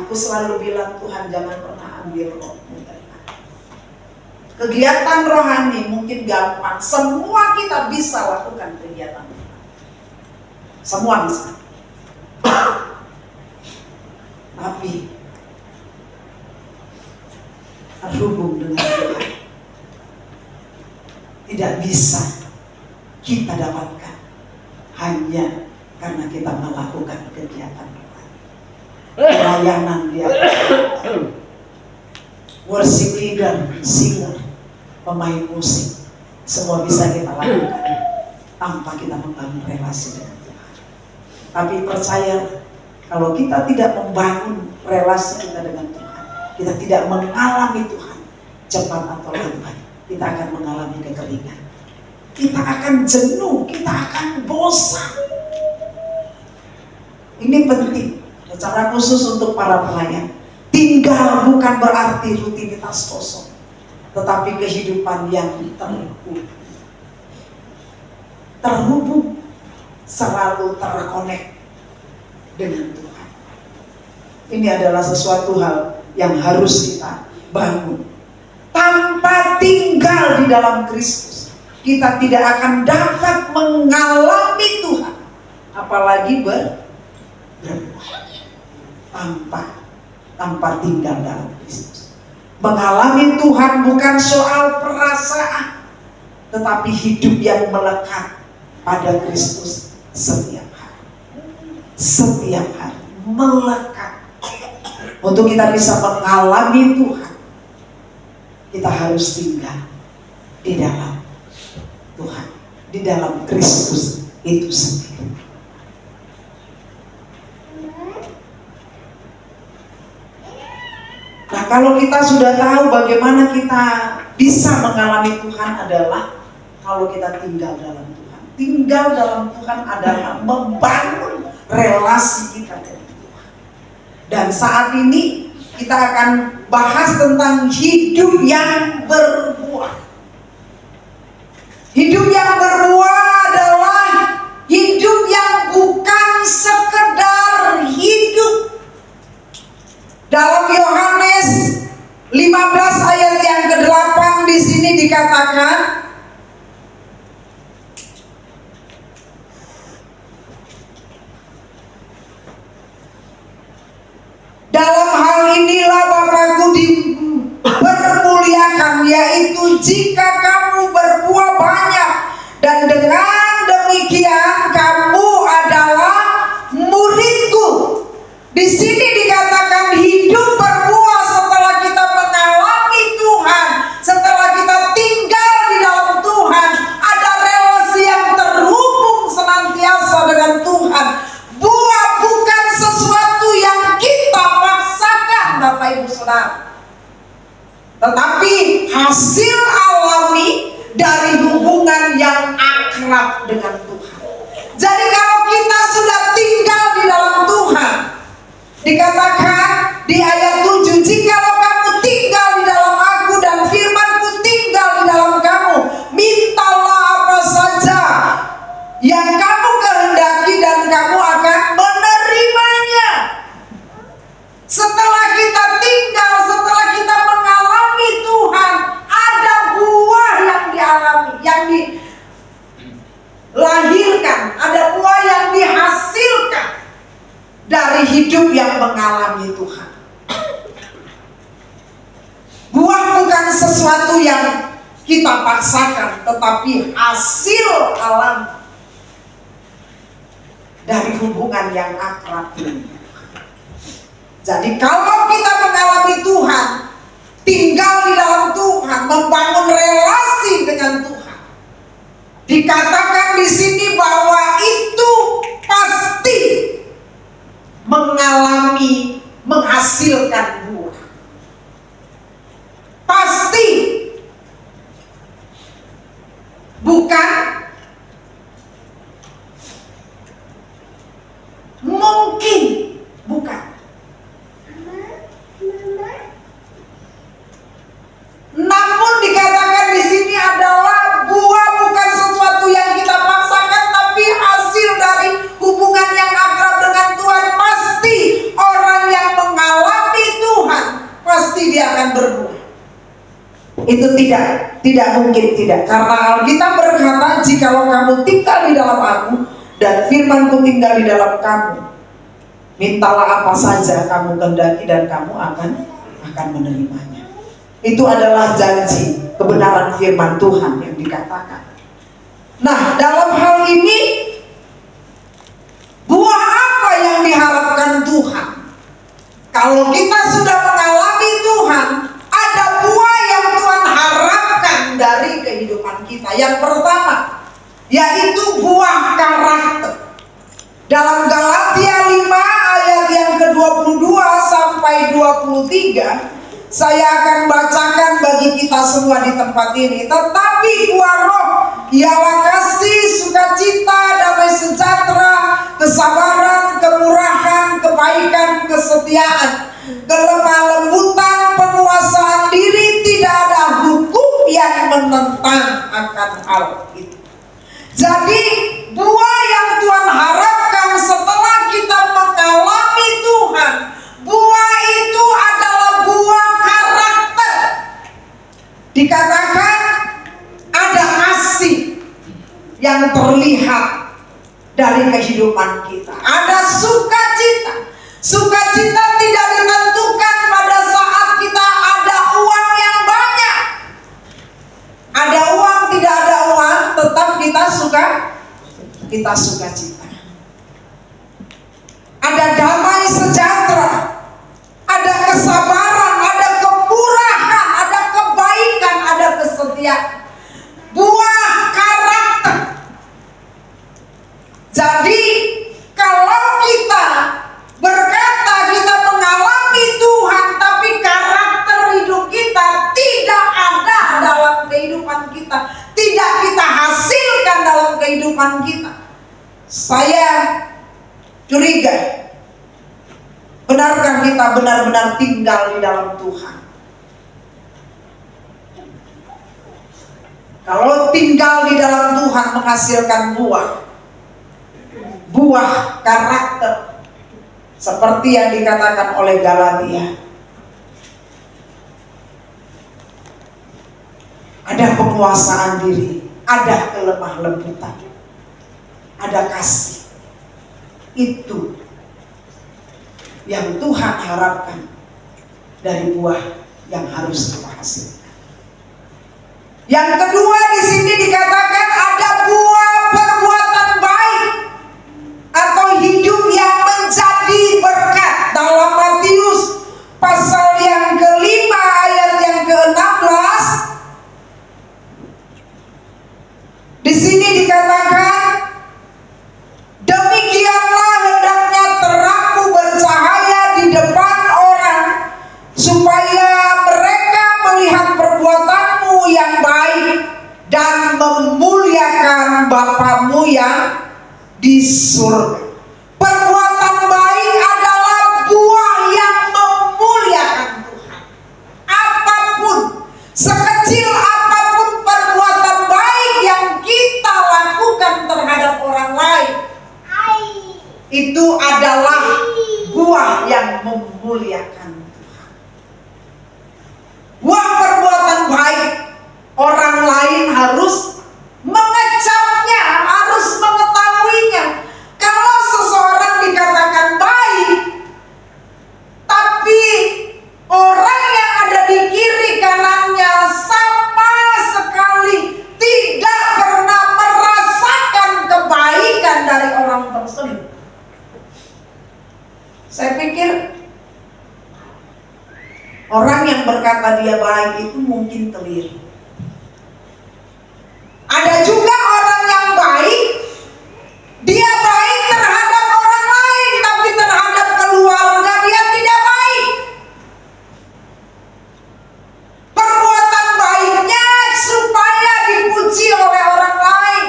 Aku selalu bilang, Tuhan jangan pernah ambil rohmu dari aku. Kegiatan rohani mungkin gampang, semua kita bisa lakukan kegiatan rohani, semua bisa. Tapi terhubung dengan Tuhan tidak bisa kita dapatkan hanya karena kita melakukan kegiatan rohani. Pelayanan dia, worship leader, singer, pemain musik, semua bisa kita lakukan tanpa kita membangun relasi dengan Tuhan. Tapi percaya, kalau kita tidak membangun relasi kita dengan Tuhan, kita tidak mengalami Tuhan, cepat atau lambat kita akan mengalami kekeringan. Kita akan jenuh, kita akan bosan. Ini penting, secara khusus untuk para pelayan. Tinggal bukan berarti rutinitas kosong, tetapi kehidupan yang terhubung, selalu terkonek dengan Tuhan. Ini adalah sesuatu hal yang harus kita bangun. Tanpa tinggal di dalam Kristus, kita tidak akan dapat mengalami Tuhan, apalagi berbuat. Tanpa tinggal dalam Kristus. Mengalami Tuhan bukan soal perasaan, tetapi hidup yang melekat pada Kristus setiap hari. Setiap hari melekat. Untuk kita bisa mengalami Tuhan, kita harus tinggal di dalam Tuhan, di dalam Kristus itu sendiri. Nah, kalau kita sudah tahu bagaimana kita bisa mengalami Tuhan adalah kalau kita tinggal dalam Tuhan. Tinggal dalam Tuhan adalah membangun relasi kita dengan Tuhan. Dan saat ini kita akan bahas tentang hidup yang berbuah. Hidup yang berbuah adalah hidup yang bukan sekedar hidup. Dalam Yohanes 15 ayat yang ke-8 di sini dikatakan, dalam hal inilah Bapakku dipermuliakan, yaitu jika kamu berbuah banyak, dan dengan demikian kamu adalah muridku. Di sini dikatakan hidup berbuah setelah kita mengalami Tuhan, setelah kita tinggal di dalam Tuhan, ada relasi yang terhubung senantiasa dengan Tuhan. Buah bukan sesuatu yang kita paksakan, Bapak Ibu Saudara, tetapi hasil alami dari hubungan yang akrab dengan Tuhan. Jadi kalau kita sudah tinggal di dalam Tuhan, dikatakan di ayat 7, jikalau kamu tinggal di dalam aku dan firmanku tinggal di dalam kamu, mintalah apa saja yang kamu kehendaki dan kamu akan menerimanya. Setelah kita tinggal, setelah kita mengalami Tuhan, ada buah yang dialami, yang dilahirkan, ada buah yang dihasilkan dari hidup yang mengalami Tuhan. Buah bukan sesuatu yang kita paksakan, tetapi hasil alam dari hubungan yang akrab ini. Jadi kalau kita mengalami Tuhan, tinggal di dalam Tuhan, membangun relasi dengan Tuhan, dikatakan di sini bahwa itu pasti mengalami, menghasilkan buah. Pasti. Bukan mungkin, bukan. Namun dikatakan di sini adalah buah bukan sesuatu yang kita paksakan, tapi hasil dari hubungan yang akrab dengan Tuhan. Pasti orang yang mengalami Tuhan, pasti dia akan berbuah. Itu tidak mungkin tidak. Karena Alkitab berkata, jikalau kamu tinggal di dalam aku dan firmanku tinggal di dalam kamu, mintalah apa saja kamu kehendaki dan kamu akan menerimanya. Itu adalah janji, kebenaran firman Tuhan yang dikatakan. Nah, dalam hal ini, buah apa yang diharapkan Tuhan? Kalau kita sudah mengalami Tuhan, ada buah yang Tuhan harapkan dari kehidupan kita. Yang pertama, yaitu buah karakter. Dalam Galatia 5 ayat yang ke-22 sampai 23, saya akan bacakan bagi kita semua di tempat ini. Tetapi buah roh ialah kasih, sukacita, damai sejahtera, kesabaran, kemurahan, kebaikan, kesetiaan, kelemah lembutan, penguasaan diri. Tidak ada hukum yang menentang akan hal itu. Jadi buah yang Tuhan harapkan setelah kita mengalami Tuhan, buah itu adalah buah karakter. Dikatakan ada kasih yang terlihat dari kehidupan kita. Ada sukacita. Sukacita tidak ditentukan pada saat kita ada uang yang banyak. Ada uang, tidak ada uang, tetap kita sukacita. Ada damai sejahtera, ada kesabaran, ada kemurahan, ada kebaikan. kita benar-benar tinggal di dalam Tuhan. Kalau tinggal di dalam Tuhan menghasilkan buah karakter, seperti yang dikatakan oleh Galatia. Ada penguasaan diri, ada kelemah lembutan, ada kasih. Itu yang Tuhan harapkan dari buah yang harus kita hasilkan. Yang kedua, di sini dikatakan ada buah perbuatan baik atau hidup yang menjadi berkat. Dalam Matius pasal yang kelima ayat yang ke-16, di sini dikatakan, demikianlah hendaknya terangmu bercahaya di depan orang, supaya mereka melihat perbuatanmu yang baik dan memuliakan Bapamu yang di surga. Perbuatan baik adalah buah yang memuliakan Tuhan. Apapun, sekecil apapun perbuatan baik yang kita lakukan terhadap orang lain, itu adalah buah yang memuliakan Tuhan. Buah perbuatan baik, orang lain harus mengecapnya, harus mengetahuinya. Kalau seseorang dikatakan baik, tapi orang yang ada di kiri kanannya sama sekali tidak pernah merasakan kebaikan dari orang tersebut, saya pikir orang yang berkata dia baik itu mungkin keliru. Ada juga orang yang baik, dia baik terhadap orang lain, tapi terhadap keluarga dia tidak baik. Perbuatan baiknya supaya dipuji oleh orang lain.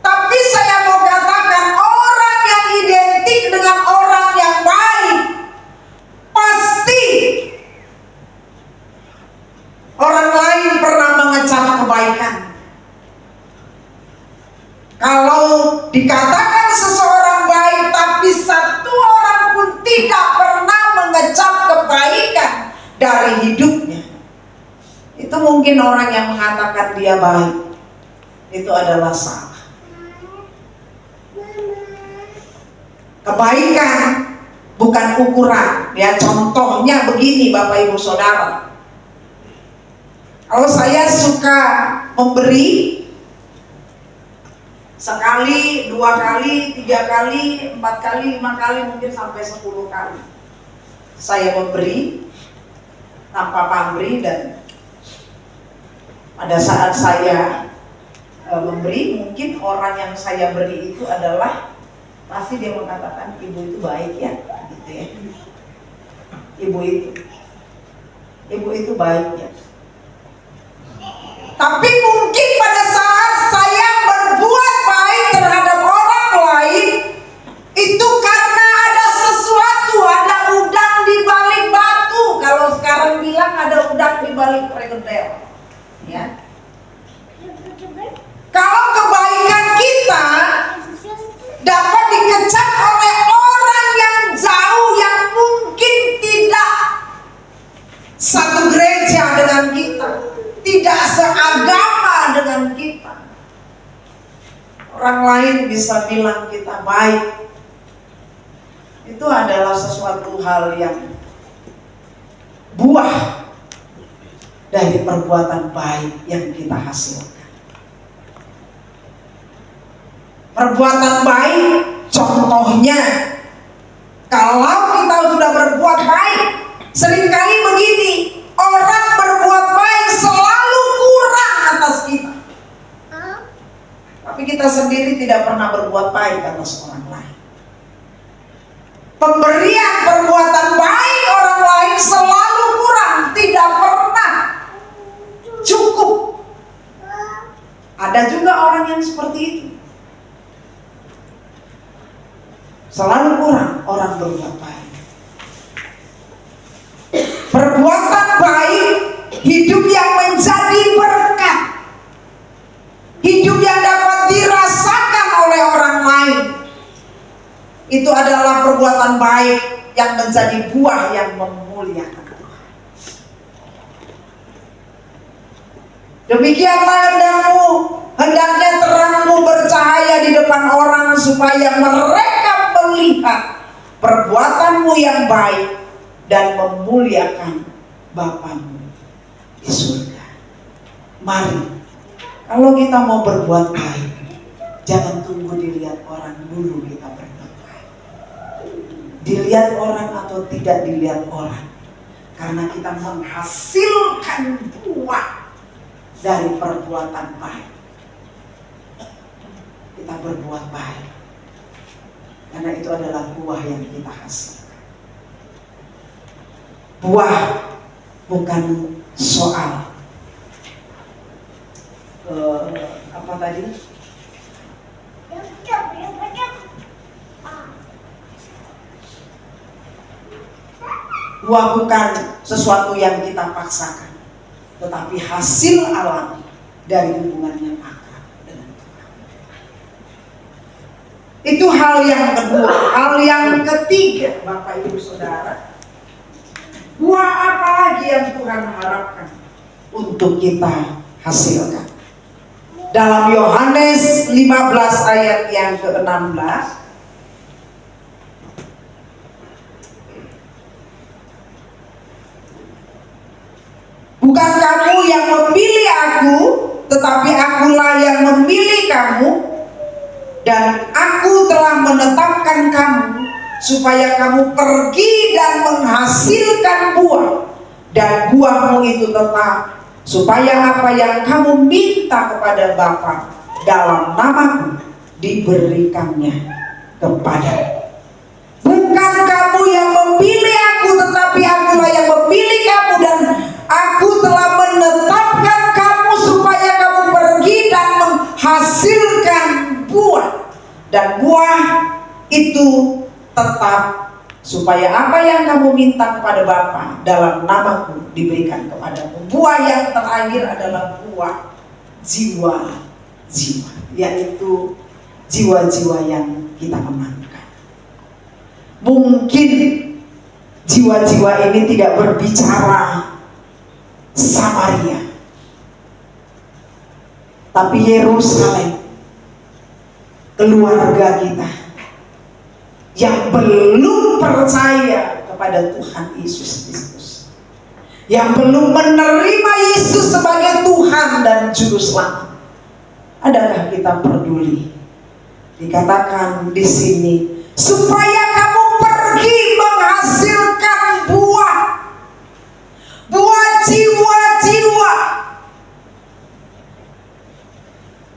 Tapi saya mau katakan, orang yang identik dengan orang yang baik, pasti orang lain pernah mengecap kebaikan. Kalau dikatakan seseorang baik, tapi satu orang pun tidak pernah mengecap kebaikan dari hidupnya, itu mungkin orang yang mengatakan dia baik itu adalah salah. Kebaikan bukan ukuran. Ya, contohnya begini Bapak Ibu Saudara. Kalau saya suka memberi, sekali, 2 kali, 3 kali, 4 kali, 5 kali, mungkin sampai 10 kali saya memberi tanpa pamrih. Dan pada saat saya memberi, mungkin orang yang saya beri itu adalah, pasti dia mengatakan, ibu itu baik ya, gitu ya. Ibu itu baik ya. Tapi mungkin pada saat saya berbuat baik terhadap orang lain, itu karena ada sesuatu, ada udang di balik batu. Kalau sekarang bilang ada udang di balik perkedel, ya. Kalau kebaikan kita dapat dikecap oleh orang yang jauh, yang mungkin tidak satu gereja dengan kita, tidak seagama dengan kita, orang lain bisa bilang kita baik. Itu adalah sesuatu hal yang buah dari perbuatan baik yang kita hasilkan. Perbuatan baik, contohnya, kalau kita sudah berbuat baik, seringkali begini, orang berbuat baik selalu kurang atas kita, tapi kita sendiri tidak pernah berbuat baik atas orang lain. Pemberian perbuatan baik orang lain selalu kurang, tidak pernah cukup. Ada juga orang yang seperti itu, selalu kurang orang Perbuatan baik, hidup yang menjadi berkat, hidup yang dapat dirasakan oleh orang lain, itu adalah perbuatan baik yang menjadi buah yang memuliakan Tuhan. Demikianlah hendaknya terangmu bercahaya di depan orang, supaya mereka melihat perbuatanmu yang baik dan memuliakan Bapamu di surga. Mari, kalau kita mau berbuat baik, jangan tunggu dilihat orang dulu kita berbuat baik. Dilihat orang atau tidak dilihat orang, karena kita menghasilkan buah dari perbuatan baik. Kita berbuat baik, karena itu adalah buah yang kita hasilkan. Buah bukan soal apa tadi? Buah bukan sesuatu yang kita paksakan, tetapi hasil alami dari hubungan yang akrab dengan Tuhan. Itu hal yang kedua. Hal yang ketiga, Bapak Ibu Saudara, buah apa lagi yang Tuhan harapkan untuk kita hasilkan? Dalam Yohanes 15 ayat yang ke-16, bukan kamu yang memilih aku, tetapi akulah yang memilih kamu, dan aku telah menetapkan kamu supaya kamu pergi dan menghasilkan buah, dan buahmu itu tetap, supaya apa yang kamu minta kepada Bapa dalam namaku diberikannya kepada. Bukan kamu yang memilih aku, tetapi akulah yang memilih kamu, dan aku telah menetapkan kamu supaya kamu pergi dan menghasilkan buah, dan buah itu tetap, supaya apa yang kamu minta kepada Bapa dalam namaku diberikan kepadamu. Buah yang terakhir adalah buah jiwa-jiwa, yaitu jiwa-jiwa yang kita menangkan. Mungkin jiwa-jiwa ini tidak berbicara Samaria, tapi Yerusalem, keluarga kita yang belum percaya kepada Tuhan Yesus Kristus, yang belum menerima Yesus sebagai Tuhan dan Juru Selamat. Adakah kita peduli? Dikatakan di sini, supaya kamu pergi menghasilkan buah, buah jiwa-jiwa.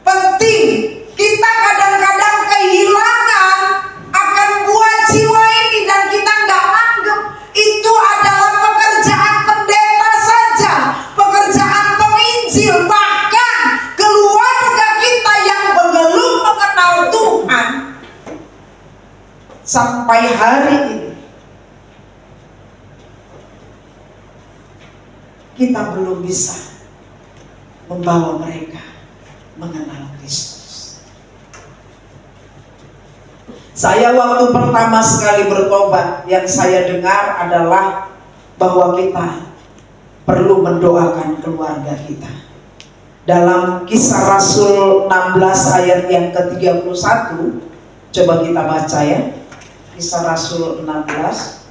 Penting, kita kadang-kadang kehilangan akan buah jiwa ini, dan kita nggak anggap itu adalah pekerjaan pendeta saja, pekerjaan penginjil, bahkan keluarga kita yang belum mengenal Tuhan sampai hari ini. Kita belum bisa membawa mereka mengenal Kristus. Saya waktu pertama sekali bertobat, yang saya dengar adalah bahwa kita perlu mendoakan keluarga kita. Dalam Kisah Rasul 16 ayat yang ke-31, coba kita baca ya. Kisah Rasul 16.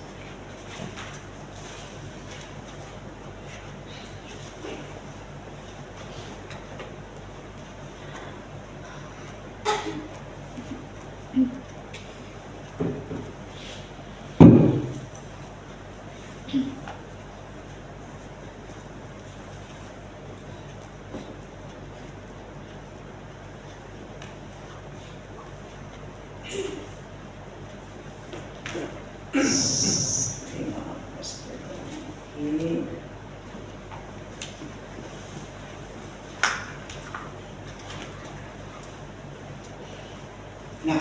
Nah,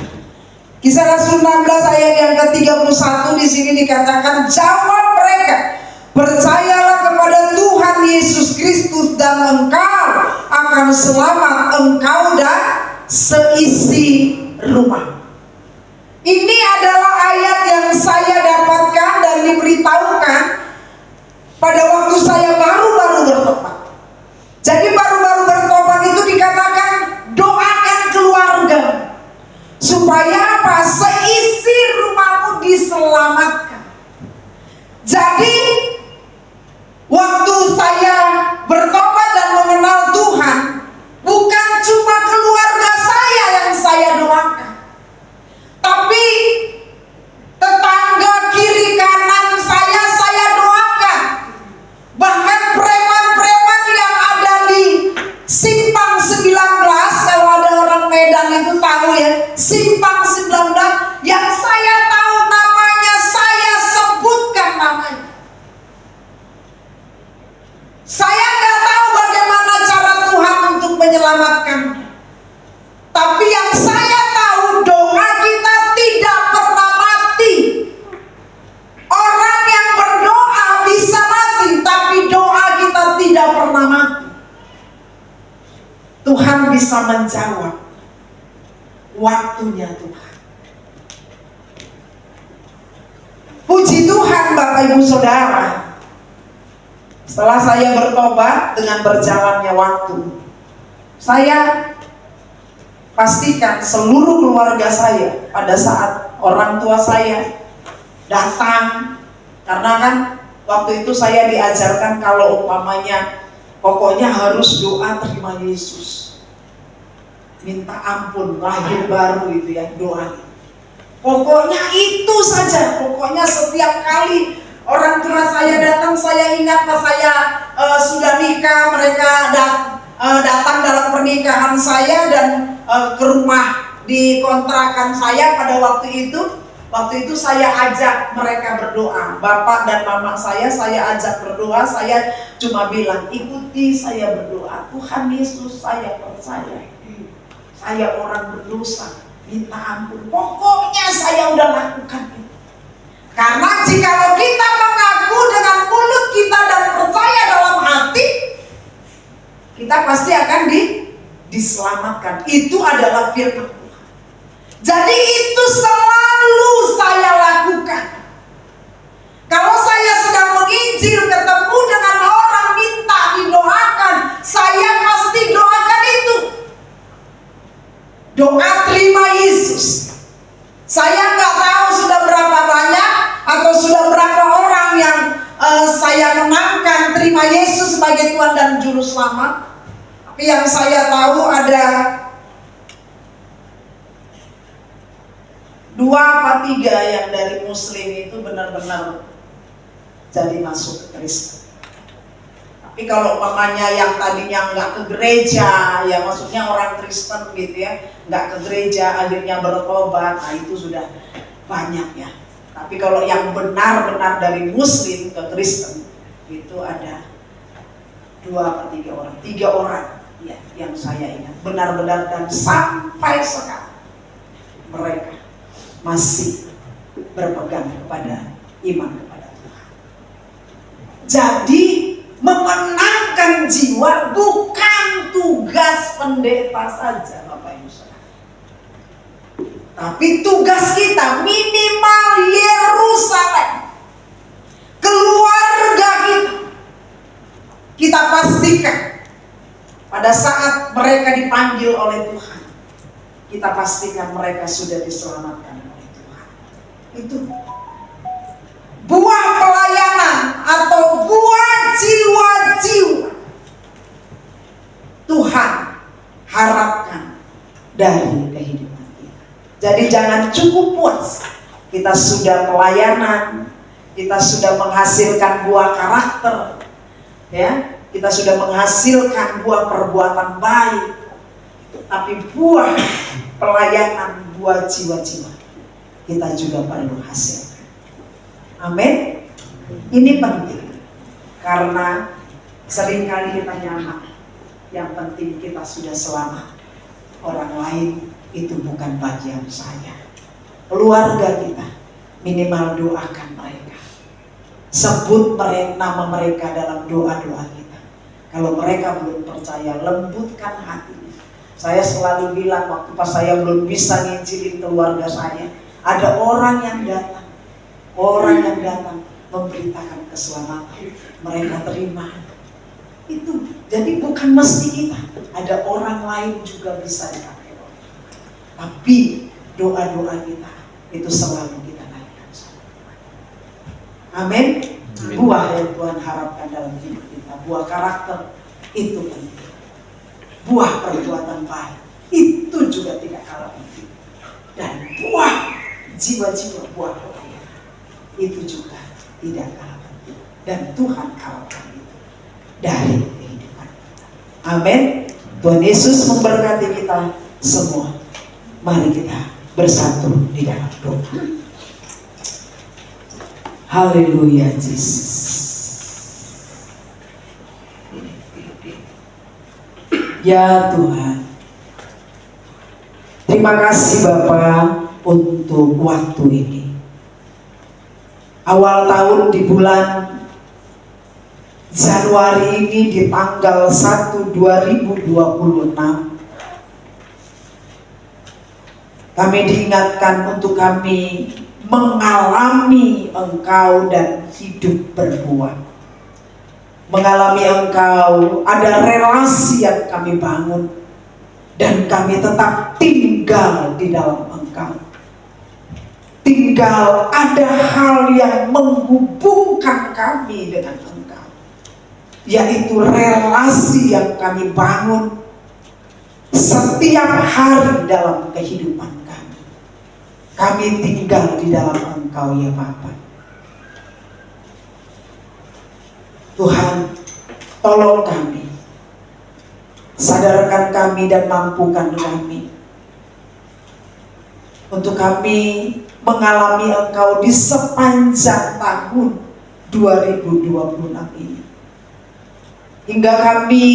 Kisah Rasul 16 ayat yang ke-31 di sini dikatakan, jawab mereka, percaya engkau akan selamat, engkau dan seisi rumah. Ini adalah ayat yang saya dapatkan dan diberitahukan pada waktu saya baru-baru bertobat. Jadi baru-baru bertobat itu dikatakan doakan keluarga supaya apa? Seisi rumahmu diselamatkan. Jadi waktu saya bertobat dan mengenal Tuhan, bukan cuma keluarga saya yang saya doakan, tapi tetangga kiri kanan saya doakan. Bahkan preman-preman yang ada di Simpang 19, kalau ada orang Medan itu tahu ya, Simpang 19, yang saya tahu namanya, saya sebutkan namanya. Saya nggak tahu bagaimana cara Tuhan untuk menyelamatkan. Tapi yang saya tahu, doa kita tidak pernah mati. Orang yang berdoa bisa mati, tapi doa kita tidak pernah mati. Tuhan bisa menjawab. Waktunya Tuhan. Puji Tuhan Bapak Ibu Saudara. Setelah saya bertobat dengan berjalannya waktu, saya pastikan seluruh keluarga saya pada saat orang tua saya datang, karena kan waktu itu saya diajarkan kalau umpamanya pokoknya harus doa terima Yesus, minta ampun, lahir baru itu ya, doa. Pokoknya itu saja, pokoknya setiap kali orang tua saya datang, saya ingat pas saya sudah nikah, mereka datang dalam pernikahan saya dan ke rumah di kontrakan saya pada waktu itu. Waktu itu saya ajak mereka berdoa, bapak dan mama saya ajak berdoa. Saya cuma bilang, ikuti saya berdoa. Tuhan Yesus, saya percaya, saya orang berdosa, minta ampun. Pokoknya saya udah lakukan itu. Karena jikalau kita mengaku dengan mulut kita dan percaya dalam hati, kita pasti akan diselamatkan. Itu adalah firman Tuhan. Jadi itu selalu saya lakukan. Kalau saya sedang menginjil, ketemu dengan orang minta didoakan, saya pasti doakan itu. Doa terima Yesus. Saya nggak tahu sudah berapa banyak atau sudah berapa orang yang saya menangkan terima Yesus sebagai Tuhan dan Juru Selamat. Tapi yang saya tahu ada 2 atau 3 yang dari Muslim itu benar-benar jadi masuk ke Kristen. Tapi kalau umpamanya yang tadinya nggak ke gereja, ya maksudnya orang Kristen gitu ya, nggak ke gereja akhirnya bertobat, nah itu sudah banyak ya. Tapi kalau yang benar-benar dari Muslim ke Kristen itu ada 2 atau 3 orang, 3 orang ya yang saya ingat benar-benar, dan sampai sekarang mereka masih berpegang kepada iman kepada Tuhan. Jadi memenangkan jiwa bukan tugas pendeta saja Bapak Ibu Saudara, tapi tugas kita minimal Yerusalem, keluarga kita pastikan pada saat mereka dipanggil oleh Tuhan, kita pastikan mereka sudah diselamatkan oleh Tuhan. Itu buah pelayanan atau buah jiwa-jiwa Tuhan harapkan dari kehidupan kita. Jadi jangan cukup puas kita sudah pelayanan, kita sudah menghasilkan buah karakter, ya, kita sudah menghasilkan buah perbuatan baik, tapi buah pelayanan, buah jiwa-jiwa kita juga perlu hasilkan. Amin. Ini penting karena seringkali kita nyaman, yang penting kita sudah selamat, orang lain itu bukan bagian saya. Keluarga kita minimal doakan mereka, sebut nama mereka dalam doa-doa kita, Kalau mereka belum percaya, lembutkan hati. Saya selalu bilang waktu pas saya belum bisa nginjilin keluarga saya, ada orang yang datang memberitakan keselamatan, mereka terima. Itu jadi bukan mesti kita, ada orang lain juga bisa dipakai. Tapi doa-doa kita itu selalu kita naikkan. Amin. Buah yang Tuhan harapkan dalam hidup kita, buah karakter itu penting. Buah perbuatan baik itu juga tidak kalah penting. Dan buah jiwa-jiwa, buah pelayanan itu juga tidak kalah penting. Dan Tuhan harapkan itu dari kehidupan kita. Amin. Tuhan Yesus memberkati kita semua. Mari kita bersatu di dalam doa. Haleluya Yesus. Ya Tuhan, terima kasih Bapa untuk waktu ini. Awal tahun di bulan Januari ini di tanggal 1 2026, kami diingatkan untuk kami mengalami Engkau dan hidup berbuah. Mengalami Engkau, ada relasi yang kami bangun dan kami tetap tinggal di dalam Engkau. Tinggal ada hal yang menghubungkan kami dengan Engkau, yaitu relasi yang kami bangun setiap hari dalam kehidupan kami. Kami tinggal di dalam Engkau ya Bapa. Tuhan, tolong kami, sadarkan kami dan mampukan kami untuk kami mengalami Engkau di sepanjang tahun 2026 ini. Hingga kami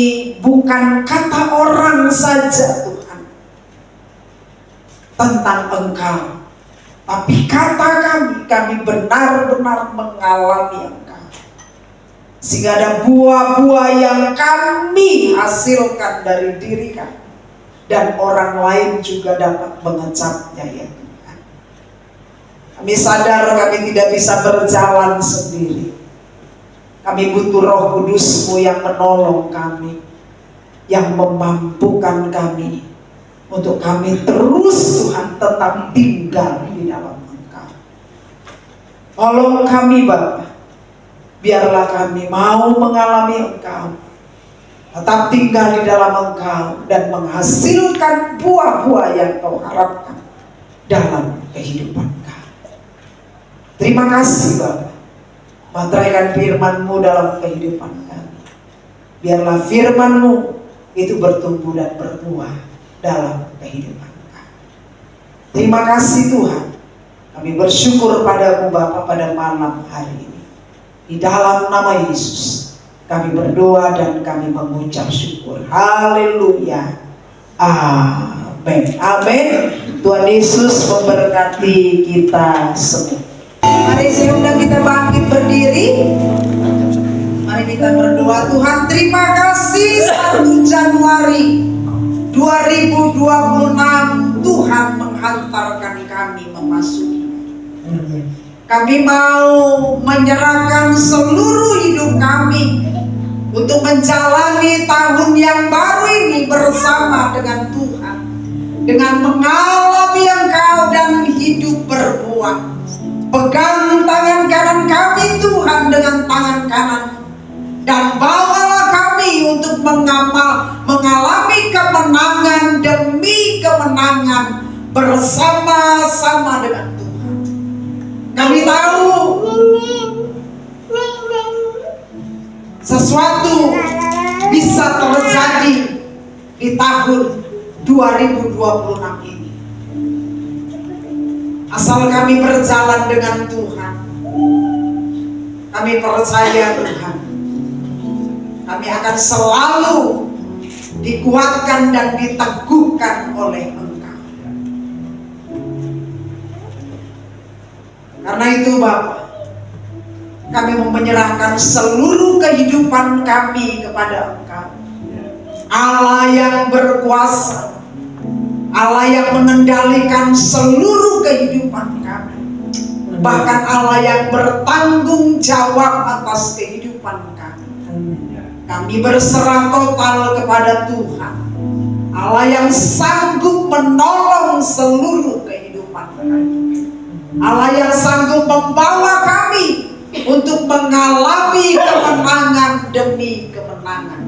bukan kata orang saja Tuhan tentang Engkau, tapi kata kami benar-benar mengalami Engkau. Sehingga ada buah-buah yang kami hasilkan dari diri kami, dan orang lain juga dapat mengecapnya ya Tuhan. Kami sadar kami tidak bisa berjalan sendiri. Kami butuh Roh Kudus-Mu yang menolong kami, yang memampukan kami untuk kami terus Tuhan tetap tinggal di dalam Engkau. Tolong kami Bapa, biarlah kami mau mengalami Engkau, tetap tinggal di dalam Engkau dan menghasilkan buah-buah yang Kau harapkan dalam kehidupan kami. Terima kasih Bapa, materaikan firman-Mu dalam kehidupan kami. Biarlah firman-Mu itu bertumbuh dan berbuah dalam kehidupan kami. Terima kasih Tuhan, kami bersyukur padamu Bapa pada malam hari ini. Di dalam nama Yesus kami berdoa dan kami mengucap syukur. Haleluya. Amin. Amin. Tuhan Yesus memberkati kita semua. Mari saya undang kita bangkit berdiri. Mari kita berdoa. Tuhan, terima kasih 1 Januari 2026 Tuhan menghantarkan kami memasuki. Kami mau menyerahkan seluruh hidup kami untuk menjalani tahun yang baru ini bersama dengan Tuhan, dengan mengalami Engkau dan hidup berbuah. Pegang tangan kanan kami Tuhan dengan tangan kanan, dan bawalah kami untuk mengalami kemenangan demi kemenangan bersama-sama dengan Tuhan. Kami tahu sesuatu bisa terjadi di tahun 2026 ini. Asal kami berjalan dengan Tuhan, kami percaya Tuhan, kami akan selalu dikuatkan dan diteguhkan oleh Engkau. Karena itu Bapa, kami mau menyerahkan seluruh kehidupan kami kepada Engkau. Allah yang berkuasa, Allah yang mengendalikan seluruh kehidupan kami, bahkan Allah yang bertanggung jawab atas kehidupan kami. Kami berserah total kepada Tuhan, Allah yang sanggup menolong seluruh kehidupan kami, Allah yang sanggup membawa kami untuk mengalami kemenangan demi kemenangan.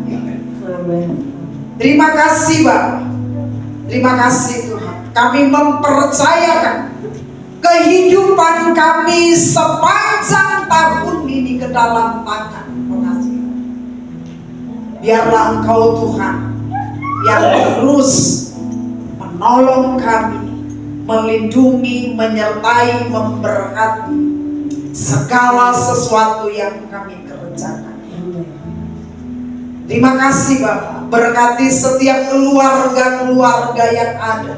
Terima kasih Bapak, terima kasih Tuhan. Kami mempercayakan kehidupan kami sepanjang tahun ini ke dalam tangan pengasih. Biarlah Engkau Tuhan yang terus menolong kami, melindungi, menyertai, memberkati segala sesuatu yang kami kerjakan. Terima kasih Bapak, berkati setiap keluarga-keluarga yang ada,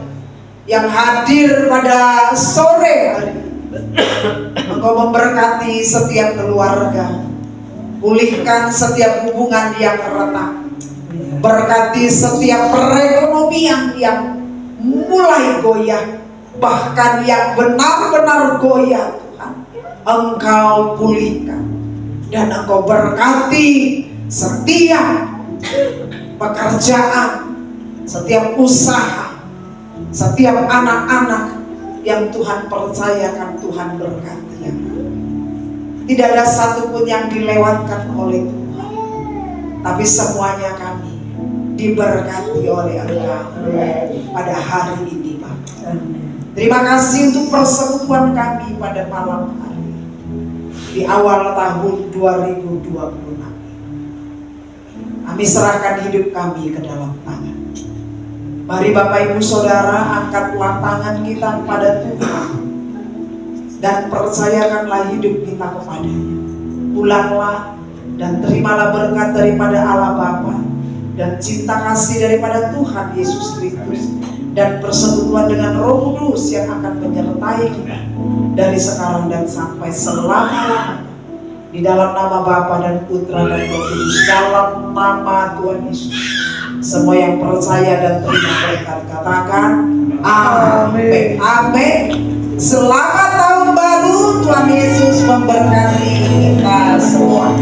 yang hadir pada sore hari. Engkau memberkati setiap keluarga, pulihkan setiap hubungan yang retak, berkati setiap perekonomian yang mulai goyah, bahkan yang benar-benar goyah Tuhan, Engkau pulihkan. Dan Engkau berkati setiap pekerjaan, setiap usaha, setiap anak-anak yang Tuhan percayakan, Tuhan berkati. Tidak ada satupun yang dilewatkan oleh Tuhan, tapi semuanya kami diberkati oleh Engkau pada hari ini Bapak. Terima kasih untuk persekutuan kami pada malam hari di awal tahun 2026. Kami serahkan hidup kami ke dalam tangan. Mari Bapak Ibu Saudara, angkatlah tangan kita kepada Tuhan dan percayakanlah hidup kita kepadanya. Pulanglah dan terimalah berkat daripada Allah Bapa dan cinta kasih daripada Tuhan Yesus Kristus dan persekutuan dengan Roh Kudus yang akan menyertai kita dari sekarang dan sampai selama-lamanya. Di dalam nama Bapa dan Putra dan Roh Kudus, dalam nama Tuhan Yesus. Semua yang percaya dan terima berkat katakan amin. Amin. Selamat tahun baru, Tuhan Yesus memberkati kita semua.